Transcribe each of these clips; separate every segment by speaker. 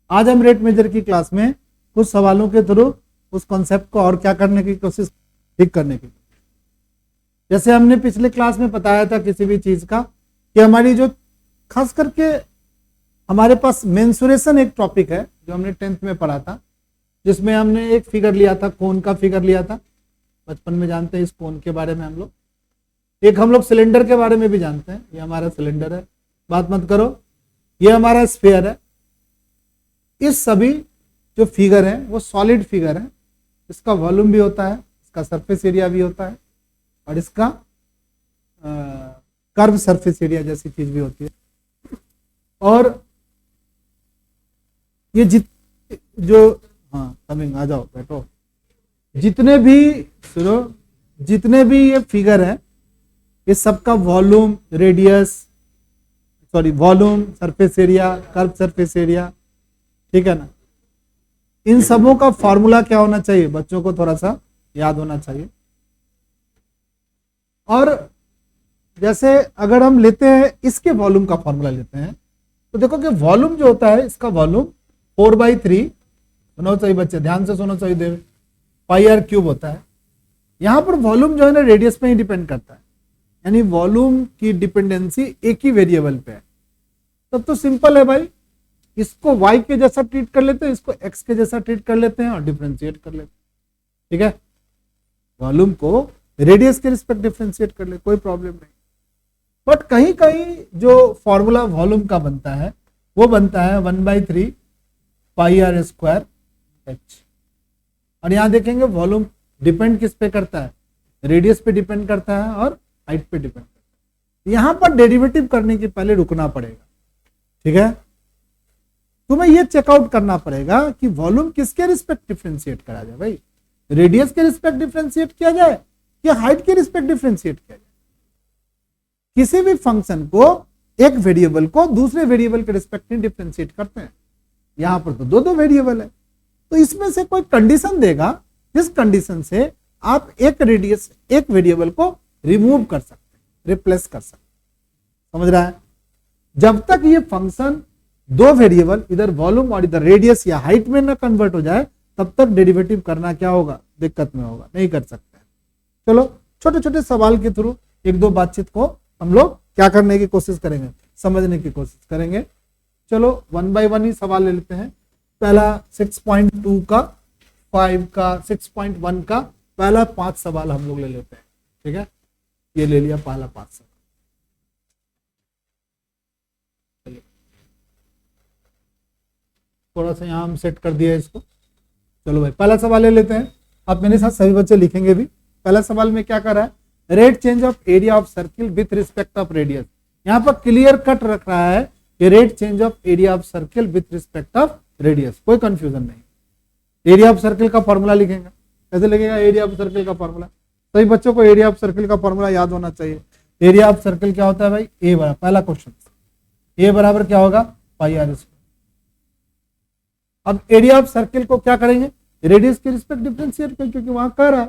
Speaker 1: आज हम rate major की क्लास में कुछ सवालों के थ्रू उस कॉन्सेप्ट को और क्या करने की कोशिश, ठीक करने की। जैसे हमने पिछले क्लास में बताया था किसी भी चीज का कि हमारी जो खास करके हमारे पास मेंसुरेशन एक टॉपिक है जो हमने 10th में पढ़ा था, जिसमें हमने एक फिगर लिया था, कोन का फिगर लिया था। बचपन में जानते हैं इस कोन के बारे में हम लोग। एक हम लोग सिलेंडर के बारे में भी जानते हैं, ये हमारा सिलेंडर है, बात मत करो। ये हमारा स्फीयर है। इस सभी जो फिगर है वो सॉलिड फिगर है। इसका वॉल्यूम भी होता है, इसका सरफेस एरिया भी होता है, और इसका कर्व सरफेस एरिया जैसी चीज भी होती है। और ये जो कमिंग आ जाओ बैठो, जितने भी ये फिगर है, ये सबका volume, radius, volume, surface area, curve surface area, ठीक है ना। इन सबों का फॉर्मूला क्या होना चाहिए, बच्चों को थोड़ा सा याद होना चाहिए। और जैसे अगर हम लेते हैं इसके वॉल्यूम का फॉर्मूला लेते हैं, तो देखो कि वॉल्यूम जो होता है, इसका वॉल्यूम 4/3, सुनो चाहिए बच्चे, ध्यान से सुनो चाहिए, देव पाई आर क्यूब होता है। यहां पर वॉल्यूम जो है ना रेडियस पे ही डिपेंड करता है, यानी वॉल्यूम की डिपेंडेंसी एक ही वेरिएबल पे है। तब तो सिंपल है भाई, इसको y के जैसा ट्रीट कर लेते हैं, इसको x के जैसा ट्रीट कर लेते हैं और डिफरेंशिएट कर लेते हैं, ठीक है। वॉल्यूम को रेडियस के रिस्पेक्ट डिफरेंशिएट कर ले, कोई प्रॉब्लम नहीं। बट कहीं कहीं जो फॉर्मूला वॉल्यूम का बनता है वो बनता है 1/3 पाई आर स्क्वायर h। और यहां देखेंगे वॉल्यूम डिपेंड किस पे करता है, रेडियस पे डिपेंड करता है और हाइट पे डिपेंड करता है। यहां पर डेरिवेटिव करने के पहले रुकना पड़ेगा, ठीक है। तुम्हें ये चेकआउट करना पड़ेगा कि वॉल्यूम किसके रिस्पेक्ट डिफरेंशिएट करा जाए भाई, रेडियस के रिस्पेक्ट डिफरेंशिएट किया जाए या हाइट के रिस्पेक्ट डिफरेंशिएट किया जाए। किसी भी फंक्शन को, एक वेरिएबल को दूसरे वेरिएबल के रिस्पेक्ट में डिफरेंशिएट करते हैं। यहां पर तो दो वेरिएबल है, तो इसमें से कोई कंडीशन देगा जिस कंडीशन से आप एक वेरिएबल को रिमूव कर सकते हैं, रिप्लेस कर सकते हैं, समझ रहा है। जब तक ये फंक्शन दो वेरिएबल इधर वॉल्यूम और इधर रेडियस या हाइट में ना कन्वर्ट हो जाए, तब तक डेरिवेटिव करना क्या होगा, दिक्कत में होगा, नहीं कर सकते। चलो छोटे छोटे सवाल के थ्रू एक दो बातचीत को हम लोग क्या करने की कोशिश करेंगे, समझने की कोशिश करेंगे। चलो 1 by 1 ही सवाल ले लेते हैं। पहला 6.2 का, 5 का, 6.1 का पहला 5 सवाल हम लोग ले लेते हैं, ठीक है। ये ले लिया पहला 5 सवाल। थोड़ा सा यहाँ हम सेट कर दिया इसको। चलो भाई पहला सवाल ले लेते हैं। आप मेरे साथ सभी बच्चे लिखेंगे भी। पहला सवाल में क्या कर रहा है, rate change of area of circle with respect of radius. यहाँ पर क्लियर कट रख रहा है कि rate change of area of circle with respect of radius, कोई कंफ्यूजन नहीं। एरिया ऑफ सर्किल का फॉर्मूला लिखेगा, कैसे लिखेगा एरिया ऑफ सर्किल का फॉर्मूला। सभी बच्चों को एरिया ऑफ सर्किल का फॉर्मूला याद होना चाहिए। एरिया ऑफ सर्किल क्या होता है भाई, ए बराबर, पहला क्वेश्चन, ए बराबर क्या होगा, पाई आर स्क्वायर। अब एरिया ऑफ सर्किल को क्या करेंगे, रेडियस के रिस्पेक्ट डिफरेंशिएट कर, क्योंकि वहां कह रहा है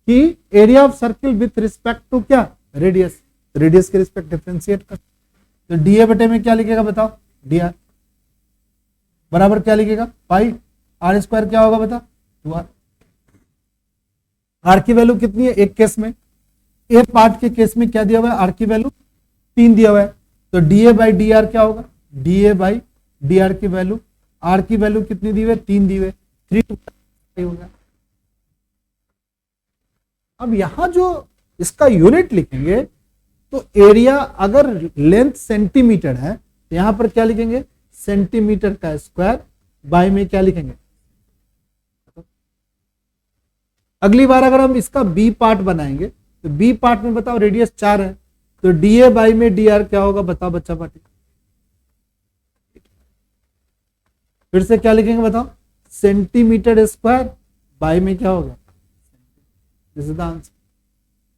Speaker 1: कि area of circle with respect to क्या, रेडियस, रेडियस के रिस्पेक्ट डिफरेंशिएट कर। तो डीए बटे में क्या लिखेगा बताओ, डी आर बराबर क्या लिखेगा, पाई आर स्क्वायर क्या होगा बता, 2r। आर की वैल्यू कितनी है एक केस में, ए पार्ट के केस में क्या दिया हुआ है, आर की वैल्यू 3 दिया हुआ है। तो डीए बाई डी आर क्या होगा, डीए बाई डी आर की वैल्यू, आर की वैल्यू कितनी दी हुई है, 3 दी हुई है, 3 होगा। अब यहां जो इसका यूनिट लिखेंगे, तो एरिया अगर लेंथ सेंटीमीटर है तो यहां पर क्या लिखेंगे, सेंटीमीटर का स्क्वायर बाय में क्या लिखेंगे। अगली बार अगर हम इसका बी पार्ट बनाएंगे, तो बी पार्ट में बताओ रेडियस 4 है, तो डीए बाई में डी आर क्या होगा बताओ बच्चा पार्टी। फिर से क्या लिखेंगे बताओ, सेंटीमीटर स्क्वायर बाय में क्या होगा, दिस इज द आंसर,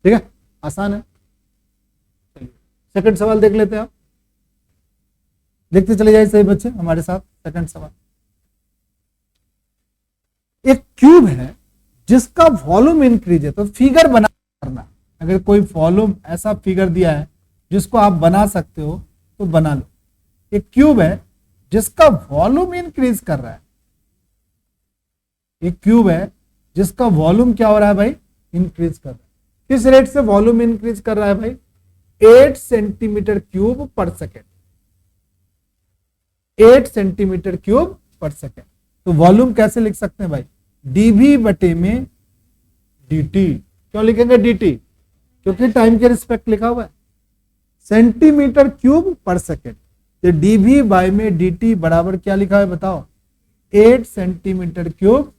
Speaker 1: ठीक है, आसान है। चलिए सेकंड सवाल देख लेते हैं, आप देखते चले जाइए सही बच्चे हमारे साथ। सेकंड सवाल, एक क्यूब है जिसका वॉल्यूम इंक्रीज है, तो फिगर बना करना। अगर कोई वॉल्यूम ऐसा फिगर दिया है जिसको आप बना सकते हो तो बना लो। एक क्यूब है जिसका वॉल्यूम इंक्रीज कर रहा है, एक क्यूब है जिसका वॉल्यूम क्या हो रहा है भाई, इंक्रीज कर रहा है। किस रेट से वॉल्यूम इंक्रीज कर रहा है भाई, 8 सेंटीमीटर क्यूब पर सेकेंड, 8 सेंटीमीटर क्यूब पर सेकेंड। तो वॉल्यूम कैसे लिख सकते हैं भाई, डीवी बटे में dt। क्यों लिखेंगे dt, क्योंकि टाइम के रिस्पेक्ट लिखा हुआ है, सेंटीमीटर क्यूब पर सेकेंड। तो डीवी बाय में dt बराबर क्या लिखा है बताओ, 8 सेंटीमीटर क्यूब।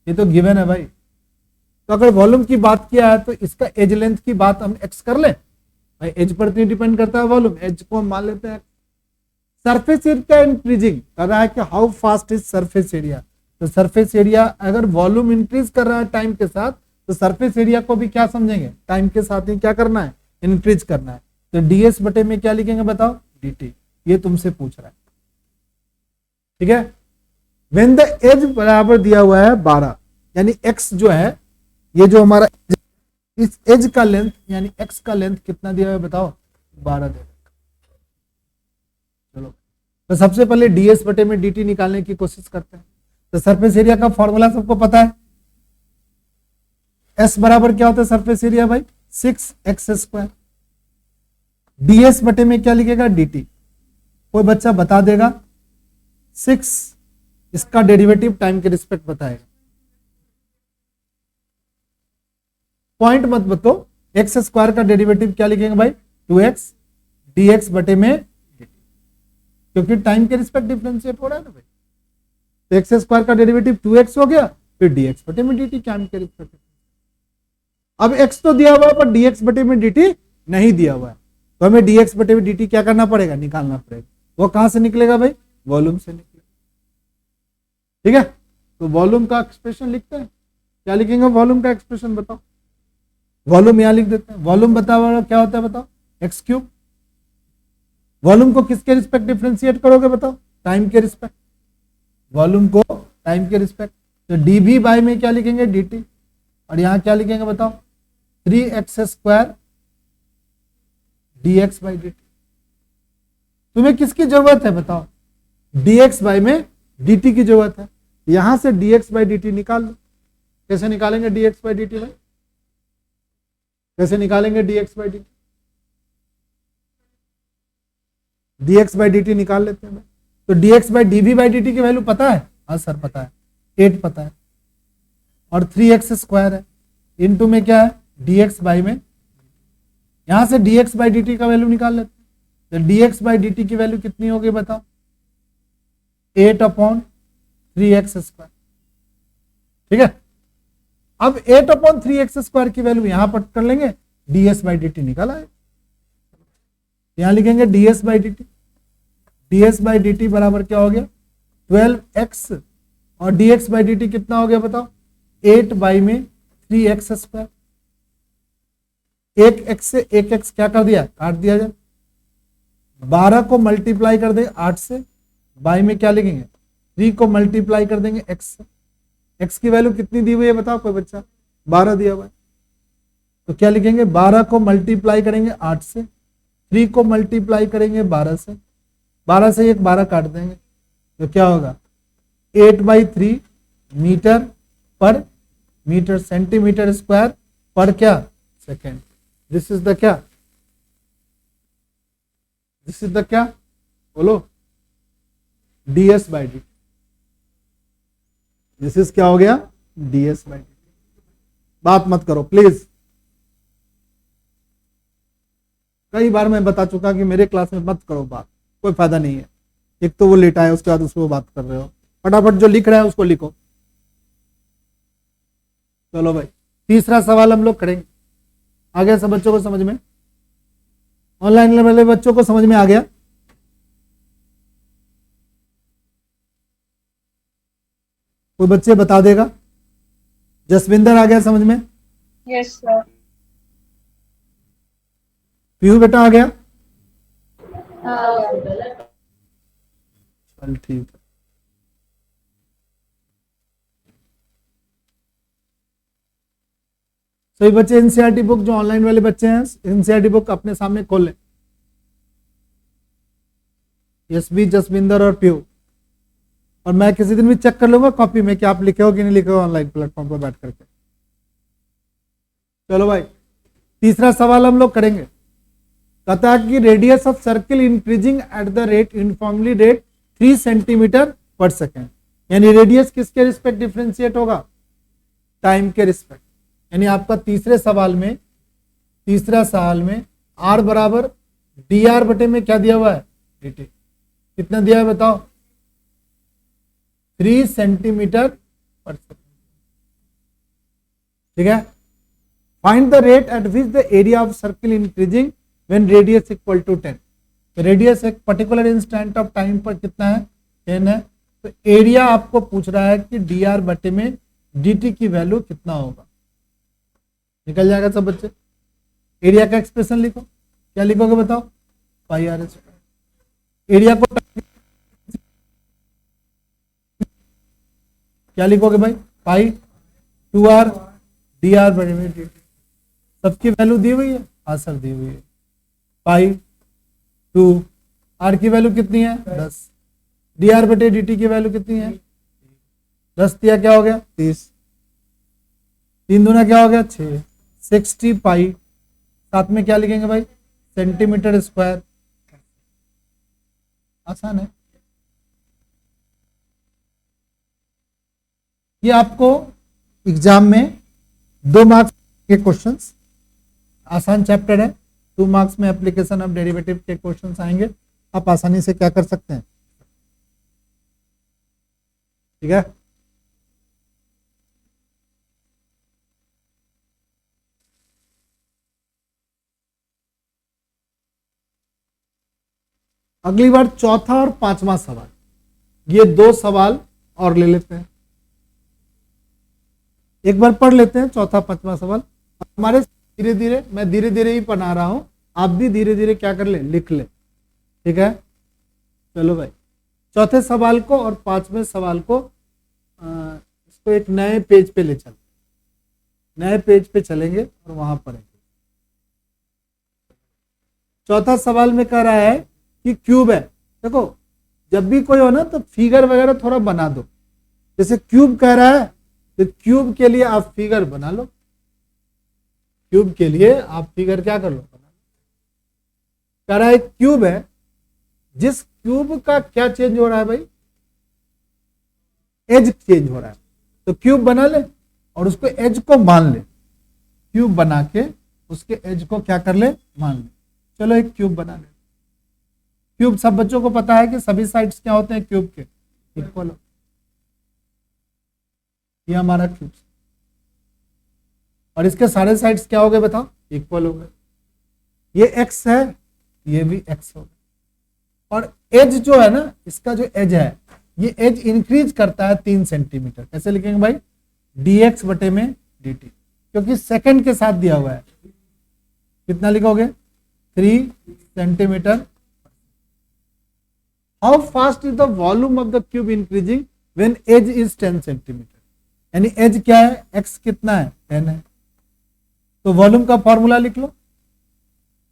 Speaker 1: ये तो गिवन है भाई। तो अगर वॉल्यूम की बात किया है तो इसका एज लेंथ की बात हम x कर लें भाई, एज पर नहीं डिपेंड करता है वॉल्यूम, एज को हम मान लेते हैं। सरफेस एरिया इंक्रीजिंग कर रहा है कि how fast is surface area, तो सरफेस एरिया अगर वॉल्यूम इंक्रीज कर रहा है टाइम के साथ, तो सरफेस एरिया को भी क्या समझेंगे, टाइम के साथ ही क्या करना है, इंक्रीज करना है। तो ds बटे में क्या लिखेंगे बताओ, dt। ये तुमसे पूछ रहा है, ठीक है। व्हेन द एज बराबर दिया हुआ है 12, यानी x जो है, ये जो हमारा इस एज का लेंथ यानी x का लेंथ कितना दिया हुआ है बताओ, 12 दे। चलो तो सबसे पहले ds बटे में dt निकालने की कोशिश करते हैं। तो सरफेस एरिया का फॉर्मूला सबको पता है, s बराबर क्या होता है सरफेस एरिया भाई, 6x²। ds बटे में क्या लिखेगा, dt। कोई बच्चा बता देगा 6, इसका डेरिवेटिव टाइम के रिस्पेक्ट बताएगा, पॉइंट मत बताओ। x² का डेरिवेटिव क्या लिखेंगे भाई, 2x dx बटे में dt, क्योंकि टाइम के रिस्पेक्ट डिफरेंशिएट हो रहा है ना भाई। तो x² का डेरिवेटिव 2x हो गया, फिर dx बटे में dt टाइम के रिस्पेक्ट। अब x तो दिया हुआ है पर dx बटे में dt नहीं दिया हुआ है, तो हमें dx बटे में dt क्या करना पड़ेगा, निकालना पड़ेगा। वो कहां से निकलेगा भाई, वॉल्यूम से निकलेगा, ठीक है। तो वॉल्यूम का एक्सप्रेशन लिखते हैं, क्या लिखेंगे वॉल्यूम का एक्सप्रेशन बताओ, वॉल्यूम यहां लिख देते हैं। वॉल्यूम बताओ क्या होता है बताओ, x³। वॉल्यूम को किसके रिस्पेक्ट डिफरेंशिएट करोगे बताओ, टाइम के रिस्पेक्ट, वॉल्यूम को टाइम के रिस्पेक्ट। तो dv बाय में क्या लिखेंगे, dt, और यहां क्या लिखेंगे बताओ, 3x² dx बाई dt। तुम्हें किसकी जरूरत है बताओ, dx बाय में dt की जरूरत है। यहां से dx बाई dt निकाल लो। कैसे निकालेंगे dx बाई dt भाई, कैसे निकालेंगे dx by dt, dx by dt निकाल लेते हैं भाई। तो dx by dv by dt की वैल्यू पता है, हाँ सर पता है, 8 पता है, और 3x² है, इनटू में क्या है dx बाई में, यहां से dx बाई dt का वैल्यू निकाल लेते हैं। तो dx बाई dt की वैल्यू कितनी होगी बताओ, 8/3x², ठीक है। अब 8/3x² की वैल्यू यहां पर कर लेंगे, ds बाई dt निकाला है, यहां लिखेंगे ds by dt। ds by dt बराबर क्या हो गया, 12x, और dx बाई dt कितना हो गया बताओ, 8/3x²। एक x से एक x क्या कर दिया, काट दिया जाए। 12 को मल्टीप्लाई कर देंगे 8 से, बाई में क्या लिखेंगे, 3 को मल्टीप्लाई कर देंगे x से। x की वैल्यू कितनी दी हुई है बताओ कोई बच्चा, 12 दिया हुआ है, तो क्या लिखेंगे, 12 को मल्टीप्लाई करेंगे 8 से, 3 को मल्टीप्लाई करेंगे 12 से, 12 से एक 12 काट देंगे, तो क्या होगा 8/3 मीटर पर मीटर सेंटीमीटर स्क्वायर पर क्या सेकेंड। दिस इज द क्या, दिस इज द क्या बोलो, ds by dt। This is क्या हो गया, ds बाई dt। बात मत करो प्लीज, कई बार मैं बता चुका कि मेरे क्लास में मत करो बात, कोई फायदा नहीं है। एक तो वो लेटा है, उसके बाद उसको बात कर रहे हो, फटाफट जो लिख रहा है उसको लिखो। चलो भाई तीसरा सवाल हम लोग करेंगे, आ गया सब बच्चों को समझ में, ऑनलाइन वाले बच्चों को समझ में आ गया। कोई बच्चे बता देगा, जसविंदर आ गया समझ में,
Speaker 2: यस सर।
Speaker 1: पीयू बेटा आ गया,
Speaker 2: हाँ।
Speaker 1: चल ठीक है। सभी बच्चे एनसीईआरटी बुक, जो ऑनलाइन वाले बच्चे हैं एनसीईआरटी बुक अपने सामने खोल लें। एसबी जसविंदर और पीयू, और मैं किसी दिन भी चेक कर लूंगा कॉपी में कि आप लिखे हो कि नहीं लिखे हो ऑनलाइन प्लेटफॉर्म पर बैठ करके। चलो भाई, तीसरा सवाल हम लोग करेंगे। कहता है कि radius of circle increasing at the rate uniformly rate 3 centimetre पर सेकेंड, यानी रेडियस किसके रिस्पेक्ट डिफ्रेंशिएट होगा, टाइम के रिस्पेक्ट। यानी आपका तीसरा सवाल में आर बराबर डी आर बटे में क्या दिया हुआ है, dt। कितना दिया है बताओ, 3 सेंटीमीटर पर सेकेंड। ठीक है, find the rate at which the area of circle increasing when radius equal to 10। Radius एक पर्टिकुलर इंस्टेंट ऑफ टाइम पर कितना है, 10 है। तो एरिया आपको पूछ रहा है कि डी आर बटे में dt की वैल्यू कितना होगा। निकल जाएगा सब बच्चे। एरिया का एक्सप्रेशन लिखो, क्या लिखोगे बताओ, पाई आर स्क्वायर। एरिया को क्या लिखोगे भाई, पाई 2r डी आर बटे में dt। सबकी वैल्यू दी हुई है, हाँ सर दी हुई है, पाई 2, आर की वैल्यू कितनी है 10, डी आर बटे dt की वैल्यू कितनी है 10 दिया, क्या हो गया 30, 3 दूना क्या हो गया 6, 60 पाई, साथ में क्या लिखेंगे भाई सेंटीमीटर स्क्वायर। आसान है ये। आपको एग्जाम में 2 मार्क्स के क्वेश्चंस, आसान चैप्टर है, 2 मार्क्स में एप्लीकेशन ऑफ डेरिवेटिव के क्वेश्चंस आएंगे, आप आसानी से क्या कर सकते हैं। ठीक है, अगली बार चौथा और 5वां सवाल, ये 2 सवाल और ले लेते हैं, एक बार पढ़ लेते हैं चौथा 5वां सवाल। हमारे धीरे धीरे, मैं धीरे धीरे ही पढ़ा रहा हूं, आप भी धीरे धीरे क्या कर ले, लिख ले। ठीक है, चलो भाई, चौथे सवाल को और 5वें सवाल को इसको एक नए पेज पे ले चल, नए पेज पे चलेंगे और वहां पढ़ेंगे। चौथा सवाल में कह रहा है कि क्यूब है। देखो जब भी कोई हो ना तो फिगर वगैरह थोड़ा बना दो, जैसे क्यूब कह रहा है तो क्यूब के लिए आप फिगर बना लो, क्यूब के लिए आप फिगर क्या कर लो, बना लो। कह रहा है क्यूब है, जिस क्यूब का क्या चेंज हो रहा है भाई, एज चेंज हो रहा है, तो क्यूब बना ले और उसको एज को मान ले, क्यूब बना के उसके एज को क्या कर ले, मान ले। चलो एक क्यूब बना ले। क्यूब सब बच्चों को पता है कि सभी साइड्स क्या होते हैं क्यूब के, इक्वल। ये हमारा क्यूब, और इसके सारे साइड्स क्या हो गए बताओ, इक्वल हो गए। ये एक्स है, ये भी एक्स हो गया, और एज जो है ना, इसका जो एज है, ये एज इंक्रीज करता है 3 सेंटीमीटर। कैसे लिखेंगे भाई, dx बटे में dt, क्योंकि सेकंड के साथ दिया हुआ है। कितना लिखोगे, 3 centimetre. How fast is the volume of the cube increasing when edge is 10 centimetre. यानी एज क्या है, x कितना है 10 है, तो वॉल्यूम का फॉर्मूला लिख लो।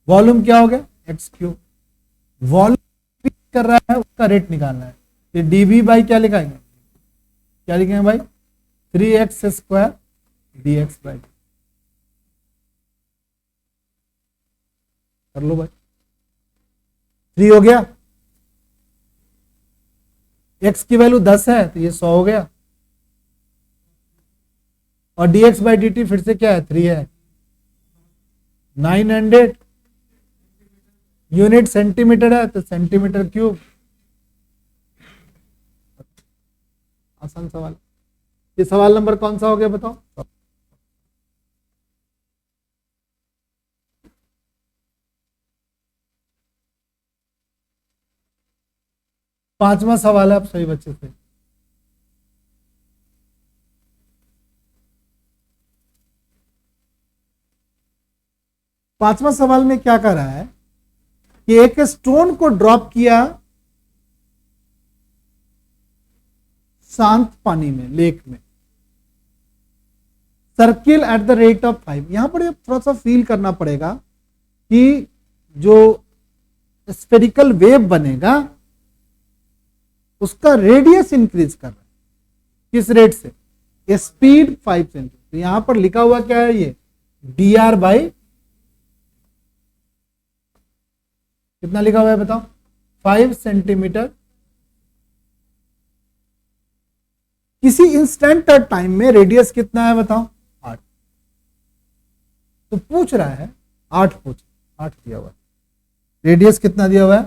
Speaker 1: वॉल्यूम क्या हो गया, एक्स क्यूब। वॉल्यूम कर रहा है, उसका रेट निकालना है, ये dv बाई क्या लिखाएंगे, क्या लिखेंगे भाई 3x स्क्वायर dx बाई। कर लो भाई, 3 हो गया, x की वैल्यू 10 है तो ये 100 हो गया, और dx बाई dt फिर से क्या है 3 है, 900 यूनिट सेंटीमीटर है तो सेंटीमीटर क्यूब। आसान सवाल। ये सवाल नंबर कौन सा हो गया बताओ, 5वां सवाल है, आप सही बच्चे थे। पांचवा सवाल में क्या कर रहा है कि एक स्टोन को ड्रॉप किया शांत पानी में, लेक में, circle at the rate of 5। यहां पर थोड़ा सा फील करना पड़ेगा कि जो स्फेरिकल वेव बनेगा उसका रेडियस इंक्रीज कर रहा है। किस रेट से? Speed 5 centimetre. तो यहां पर लिखा हुआ क्या है? ये dr बाई कितना लिखा हुआ है बताओ? 5 सेंटीमीटर। किसी इंस्टेंट टाइम में रेडियस कितना है बताओ? 8। तो पूछ रहा है 8 दिया हुआ है। रेडियस कितना दिया हुआ है?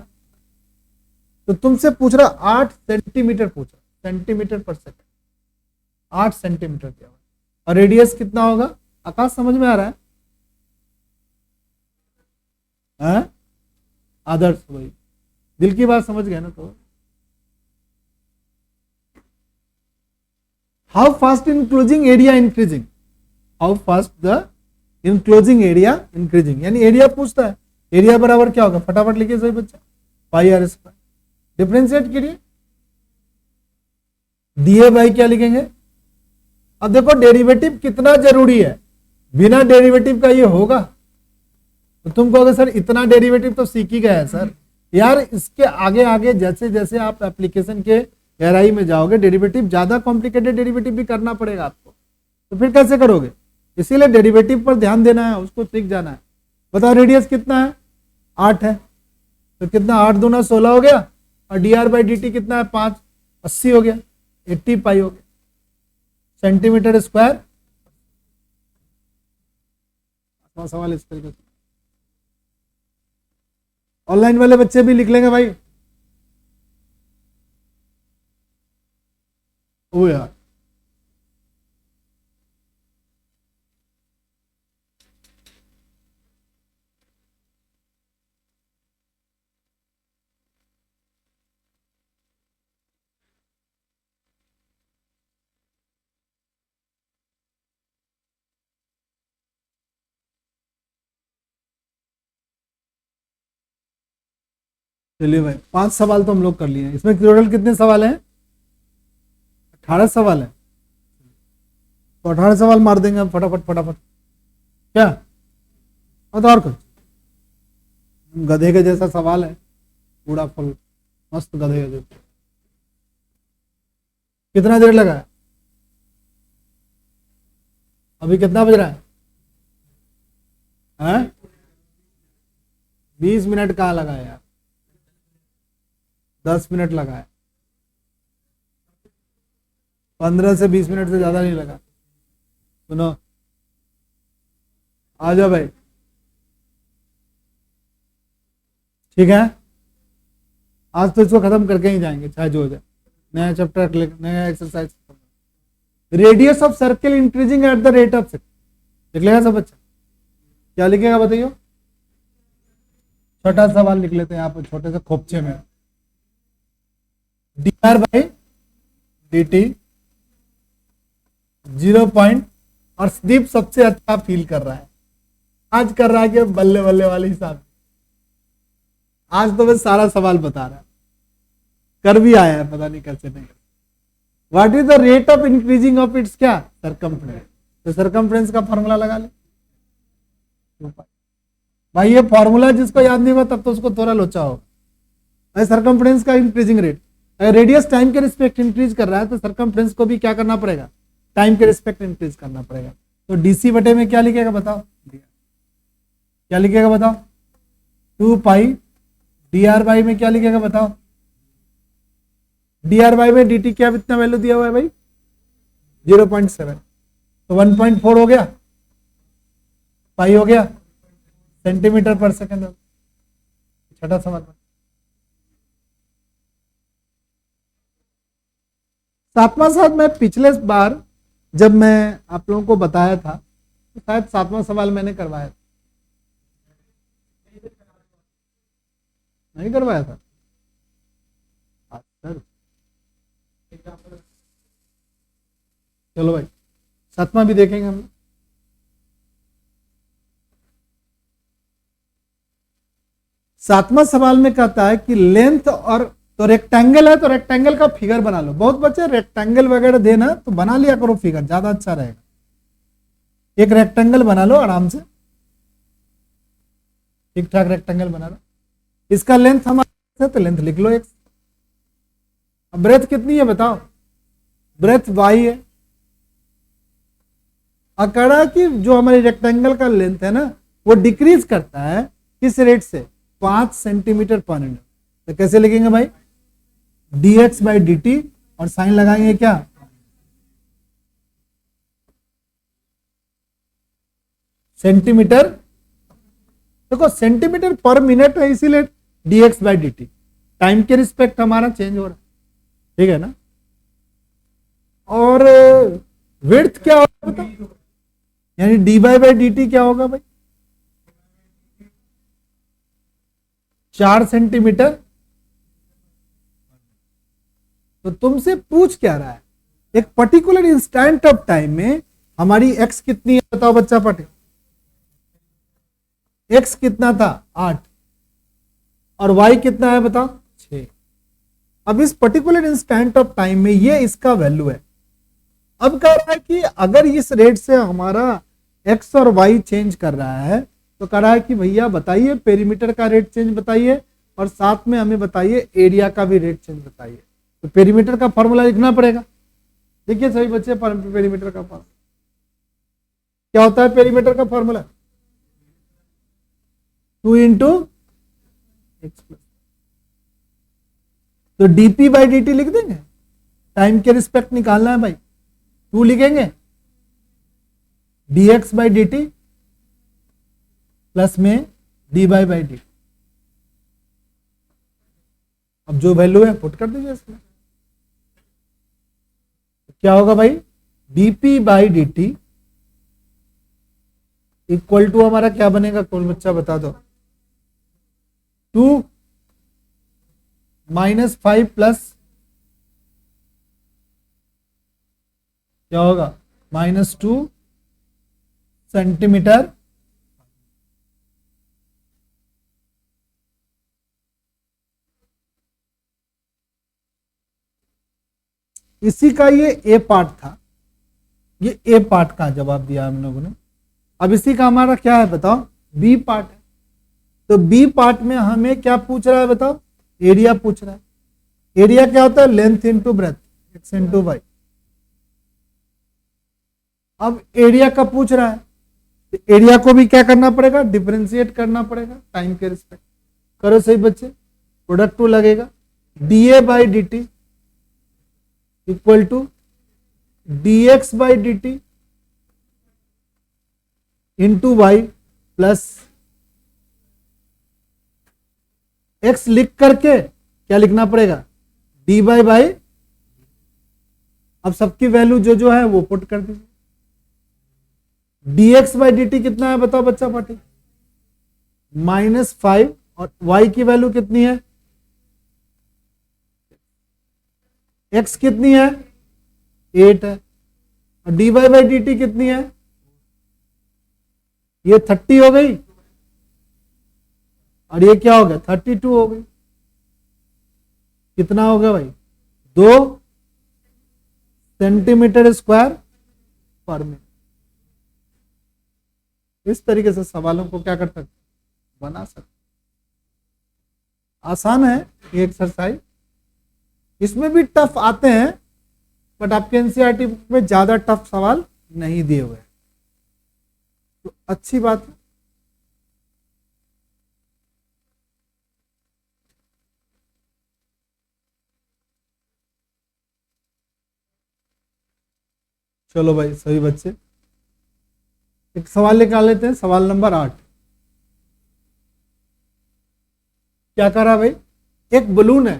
Speaker 1: तो तुमसे पूछ रहा 8 सेंटीमीटर पूछ रहा, सेंटीमीटर पर सेकंड। 8 सेंटीमीटर दिया हुआ है और रेडियस कितना होगा? आकाश समझ में आ रहा है? आदर्श भाई दिल की बात समझ गए ना? तो how fast enclosing area increasing, how fast the enclosing area increasing, यानी एरिया पूछता है। एरिया बराबर क्या होगा? फटाफट लिखिए सही बच्चा, पाई आर स्क्वायर। डिफरेंशिएट करिए, दिए बाई क्या लिखेंगे? अब देखो डेरिवेटिव कितना जरूरी है, बिना डेरिवेटिव का ये होगा? तो तुम कहोगे सर इतना डेरिवेटिव तो सीख ही गया है सर। यार इसके आगे आगे जैसे जैसे आप एप्लीकेशन के गहराई में जाओगे, डेरिवेटिव ज्यादा कॉम्प्लिकेटेड डेरिवेटिव भी करना पड़ेगा आपको। तो फिर कैसे करोगे? इसीलिए डेरिवेटिव पर ध्यान देना है, उसको सीख जाना है। बताओ रेडियस कितना है? 8 है। तो कितना? 8 दूना 16 हो गया और dr बाई dt कितना है? 5, 80 हो गया, 80 पाई हो गया सेंटीमीटर स्क्वायर। सवाल इस तरीके से ऑनलाइन वाले बच्चे भी लिख लेंगे भाई। ओ यार चलिए भाई 5 सवाल तो हम लोग कर लिए हैं। इसमें टोटल कितने सवाल हैं? 18 सवाल है। तो 18 सवाल मार देंगे हम फटाफट फटाफट। क्या और कुछ? गधे के जैसा सवाल है, पूरा फुल मस्त गधे के जैसा। कितना देर लगा है? अभी कितना बज रहा है? 20 मिनट कहाँ लगा है यार? 10 मिनट लगा है। 15 से 20 मिनट से ज्यादा नहीं लगा। सुनो, आ जाओ भाई, ठीक है? आज तो इसको खत्म करके ही जाएंगे चाहे जो हो जाए। नया चैप्टर, नया exercise. Radius of circle increasing at the rate of लिख लेगा सब बच्चा? क्या लिखेगा बताइए? छोटा सवाल लिख लेते हैं यहाँ पर, छोटे से खोपचे में। dr by dt 0 point. और दीप सबसे अच्छा फील कर रहा है आज, कर रहा है कि बल्ले बल्ले वाले हिसाब। आज तो बस सारा सवाल बता रहा है, कर भी आया है, पता नहीं कैसे नहीं। What is the rate of increasing of its क्या? सरकमफ्रेंस। तो सरकमफ्रेंस का फॉर्मूला लगा ले भाई। ये फॉर्मूला जिसको याद नहीं हुआ तब तो उसको थोड़ा लोचा होगा। सरकमफ्रेंस का इंक्रीजिंग रेट, अगर रेडियस टाइम के रिस्पेक्ट इंक्रीज कर रहा है तो सरकमफ्रेंस को भी क्या करना पड़ेगा? टाइम के रिस्पेक्ट इंक्रीज करना पड़ेगा। तो डीसी बटे में क्या लिखेगा बताओ? क्या लिखेगा बताओ? 2 पाई। dr बाई में क्या लिखेगा बताओ? dr बाई में dt क्या कितना वैल्यू दिया हुआ है भाई? 0.7। तो 1.4 हो गया, पाई हो गया, सेंटीमीटर पर सेकंड। छठा सवाल। सातवां सवाल मैं पिछले बार जब मैं आप लोगों को बताया था तो शायद 7वां सवाल मैंने करवाया था, नहीं करवाया था सर? चलो भाई 7वां भी देखेंगे हम। 7वां सवाल में कहता है कि लेंथ और, तो रेक्टेंगल है तो रेक्टेंगल का फिगर बना लो। बहुत बच्चे रेक्टेंगल वगैरह देना तो बना लिया करो फिगर, ज्यादा अच्छा रहेगा। एक रेक्टेंगल बना लो आराम से, ठीक ठाक रेक्टेंगल बना लो। इसका लेंथ हमारा तो लेंथ लिख लो x। अब ब्रेथ कितनी है बताओ, ब्रेथ वाई है। अकड़ा की जो हमारे रेक्टेंगल का लेंथ है ना वो डिक्रीज करता है किस रेट से, 5 सेंटीमीटर पर मिनट। तो कैसे लिखेंगे भाई, dx बाई dt और साइन लगाएंगे क्या, सेंटीमीटर, देखो सेंटीमीटर पर मिनट है इसीलिए dx बाई dt, टाइम के रिस्पेक्ट हमारा चेंज हो रहा है, ठीक है ना। और विड्थ क्या होगा बताओ, यानी dy बाई dt क्या होगा भाई, 4 सेंटीमीटर। तो तुमसे पूछ क्या रहा है, एक पर्टिकुलर इंस्टेंट ऑफ टाइम में हमारी x कितनी है बताओ बच्चा पटे, x कितना था 8 और y कितना है बताओ 6। अब इस पर्टिकुलर इंस्टेंट ऑफ टाइम में ये इसका वैल्यू है। अब कह रहा है कि अगर इस रेट से हमारा x और y चेंज कर रहा है तो कह रहा है कि भैया बताइए पेरीमीटर का रेट चेंज बताइए और साथ में हमें बताइए एरिया का भी रेट चेंज बताइए। तो पेरीमीटर का फॉर्मूला लिखना पड़ेगा। देखिए सभी बच्चे, पेरीमीटर का फॉर्मूला क्या होता है, पेरीमीटर का फॉर्मूला 2 इंटू एक्स प्लस, तो dp बाई dt लिख देंगे, टाइम के रिस्पेक्ट निकालना है भाई, 2 लिखेंगे dx बाई dt प्लस में dy बाई dt। अब जो वैल्यू है पुट कर दीजिए इसमें, क्या होगा भाई, dp by dt equal to हमारा क्या बनेगा, कौन बच्चा बता दो, 2 माइनस 5 प्लस क्या होगा -2 सेंटीमीटर इसी का ये ए पार्ट था, ये ए पार्ट का जवाब दिया हम लोगों ने। अब इसी का हमारा क्या है बताओ, बी पार्ट है। तो बी पार्ट में हमें क्या पूछ रहा है बताओ, एरिया पूछ रहा है। एरिया क्या होता है, length into breadth, X into Y. अब एरिया का पूछ रहा है, तो एरिया को भी क्या करना पड़ेगा, डिफरेंशिएट करना पड़ेगा टाइम के रिस्पेक्ट। करो सही बच्चे, प्रोडक्ट 2 लगेगा, d a by d t equal to dx by d t into y plus x लिख करके क्या लिखना पड़ेगा, dy बाई, अब सबकी वैल्यू जो जो है वो पुट कर दीजिए। dx बाई डी टी कितना है बताओ बच्चा पार्टी, -5 और y की वैल्यू कितनी है, x कितनी है 8 है, और dy बाई डी टी कितनी है, ये 30 हो गई और ये क्या हो गया 32 हो गई। कितना हो गया भाई, 2 सेंटीमीटर स्क्वायर पर मिनट। इस तरीके से सवालों को क्या कर सकते, बना सकते। आसान है ये एक्सरसाइज, इसमें भी टफ आते हैं बट आपके एनसीईआरटी बुक में ज्यादा टफ सवाल नहीं दिए हुए, तो अच्छी बात है। चलो भाई सभी बच्चे, एक सवाल निकाल लेते हैं, सवाल नंबर 8। क्या करा भाई, एक बलून है,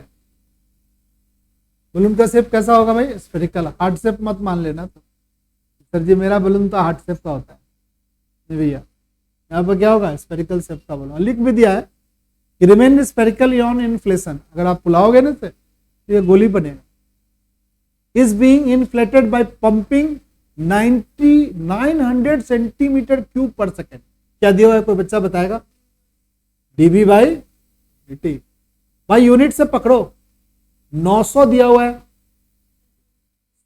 Speaker 1: बलून का शेप कैसा होगा भाई, स्फेरिकल। हार्ट शेप मत मान लेना तो, सर जी मेरा बलून तो हार्ट शेप का होता है, नहीं भैया, यहाँ पर क्या होगा स्फेरिकल शेप का बलून। लिख भी दिया है कि रिमेन स्फेरिकल ऑन इन्फ्लेशन, अगर आप फुलाओगे ना तो ये गोली बनेगा। Is being inflated by pumping 900 centimetre cube पर सेकेंड। क्या दिया हुआ है, कोई बच्चा बताएगा, D B by. D unit से पकड़ो, 900 दिया हुआ है,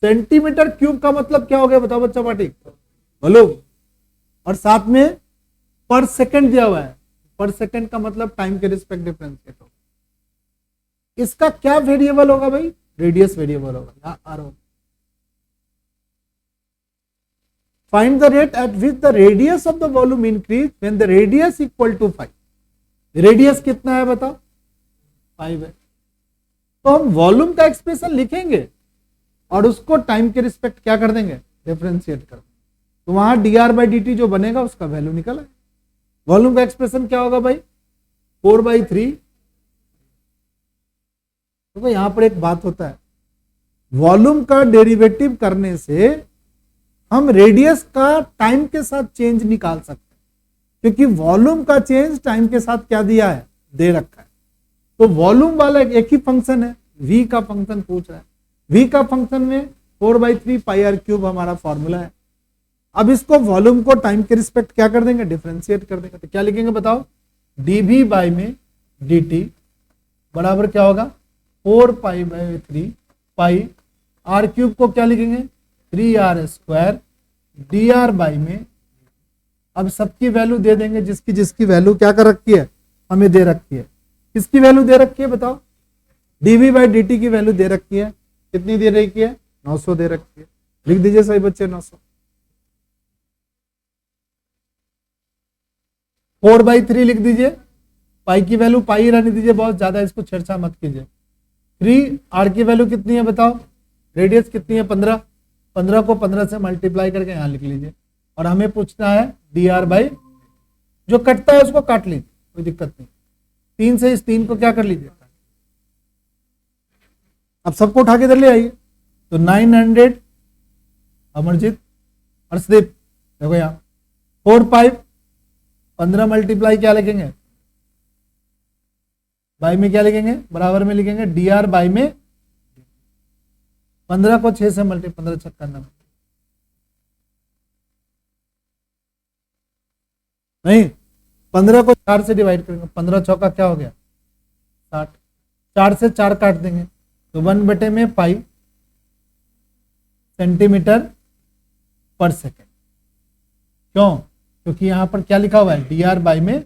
Speaker 1: सेंटीमीटर क्यूब का मतलब क्या हो गया बताओ बच्चा पार्टी, बोलो, और साथ में पर सेकंड दिया हुआ है, पर सेकंड का मतलब टाइम के रिस्पेक्ट डिफरेंशिएट होगा। इसका क्या वेरिएबल होगा भाई, रेडियस वेरिएबल होगा, यहाँ आर होगा। Find the rate at which the radius of the volume increase when the radius equal to 5। Radius कितना है बताओ, 5 है। तो हम वॉल्यूम का एक्सप्रेशन लिखेंगे और उसको टाइम के रिस्पेक्ट क्या कर देंगे, डिफरेंशिएट कर देंगे। तो वहां dr/dt जो बनेगा उसका वैल्यू निकल आए। वॉल्यूम का एक्सप्रेशन क्या होगा भाई, 4/3। तो भाई यहां पर एक बात होता है, वॉल्यूम का डेरिवेटिव करने से हम रेडियस का टाइम के साथ चेंज निकाल सकते हैं, क्योंकि वॉल्यूम का चेंज टाइम के साथ क्या दिया है, दे रखा है। तो वॉल्यूम वाला एक ही फंक्शन है, v का फंक्शन पूछ रहा है। v का फंक्शन में 4/3 पाई आर क्यूब हमारा फॉर्मूला है। अब इसको वॉल्यूम को टाइम के रिस्पेक्ट क्या कर देंगे, डिफरेंशिएट कर देंगे। तो क्या लिखेंगे बताओ, dv बाई में dt बराबर क्या होगा, 4π/3 पाई आर क्यूब को क्या लिखेंगे, 3r² dr बाई में, अब सबकी वैल्यू दे देंगे, जिसकी जिसकी वैल्यू क्या कर रखी है, हमें दे रखी है। किसकी वैल्यू दे रखी है बताओ, dv/dt की वैल्यू दे रखी है। कितनी दे रखी है, 900 दे रखी है। लिख दीजिए सही बच्चे, 900। 4/3 लिख दीजिए, पाई की वैल्यू पाई रहने दीजिए, बहुत ज्यादा इसको छेड़छाड़ मत कीजिए। 3 आर की वैल्यू कितनी है बताओ, रेडियस कितनी है, 15। 15 को 15 से मल्टीप्लाई करके यहां लिख लीजिए। और हमें पूछना है dr/, जो कटता है उसको काट लीजिए, कोई दिक्कत नहीं। 3 से इस 3 को क्या कर लीजिए, अब सबको उठा के इधर ले आइए। तो 900, अमरजीत, अर्शदीप, देखो यहाँ 4/5, 15 मल्टीप्लाई क्या लिखेंगे, बाई में क्या लिखेंगे, बराबर में लिखेंगे dr बाई में 15 को 6 से मल्टी, 15 छक्का 90, नहीं 15 को 4 से डिवाइड करेंगे, 15 चौका क्या हो गया 60, 4 से 4 काट देंगे तो 1/5 सेंटीमीटर पर सेकेंड। क्यों, क्योंकि यहां पर क्या लिखा हुआ है, dr बाई में,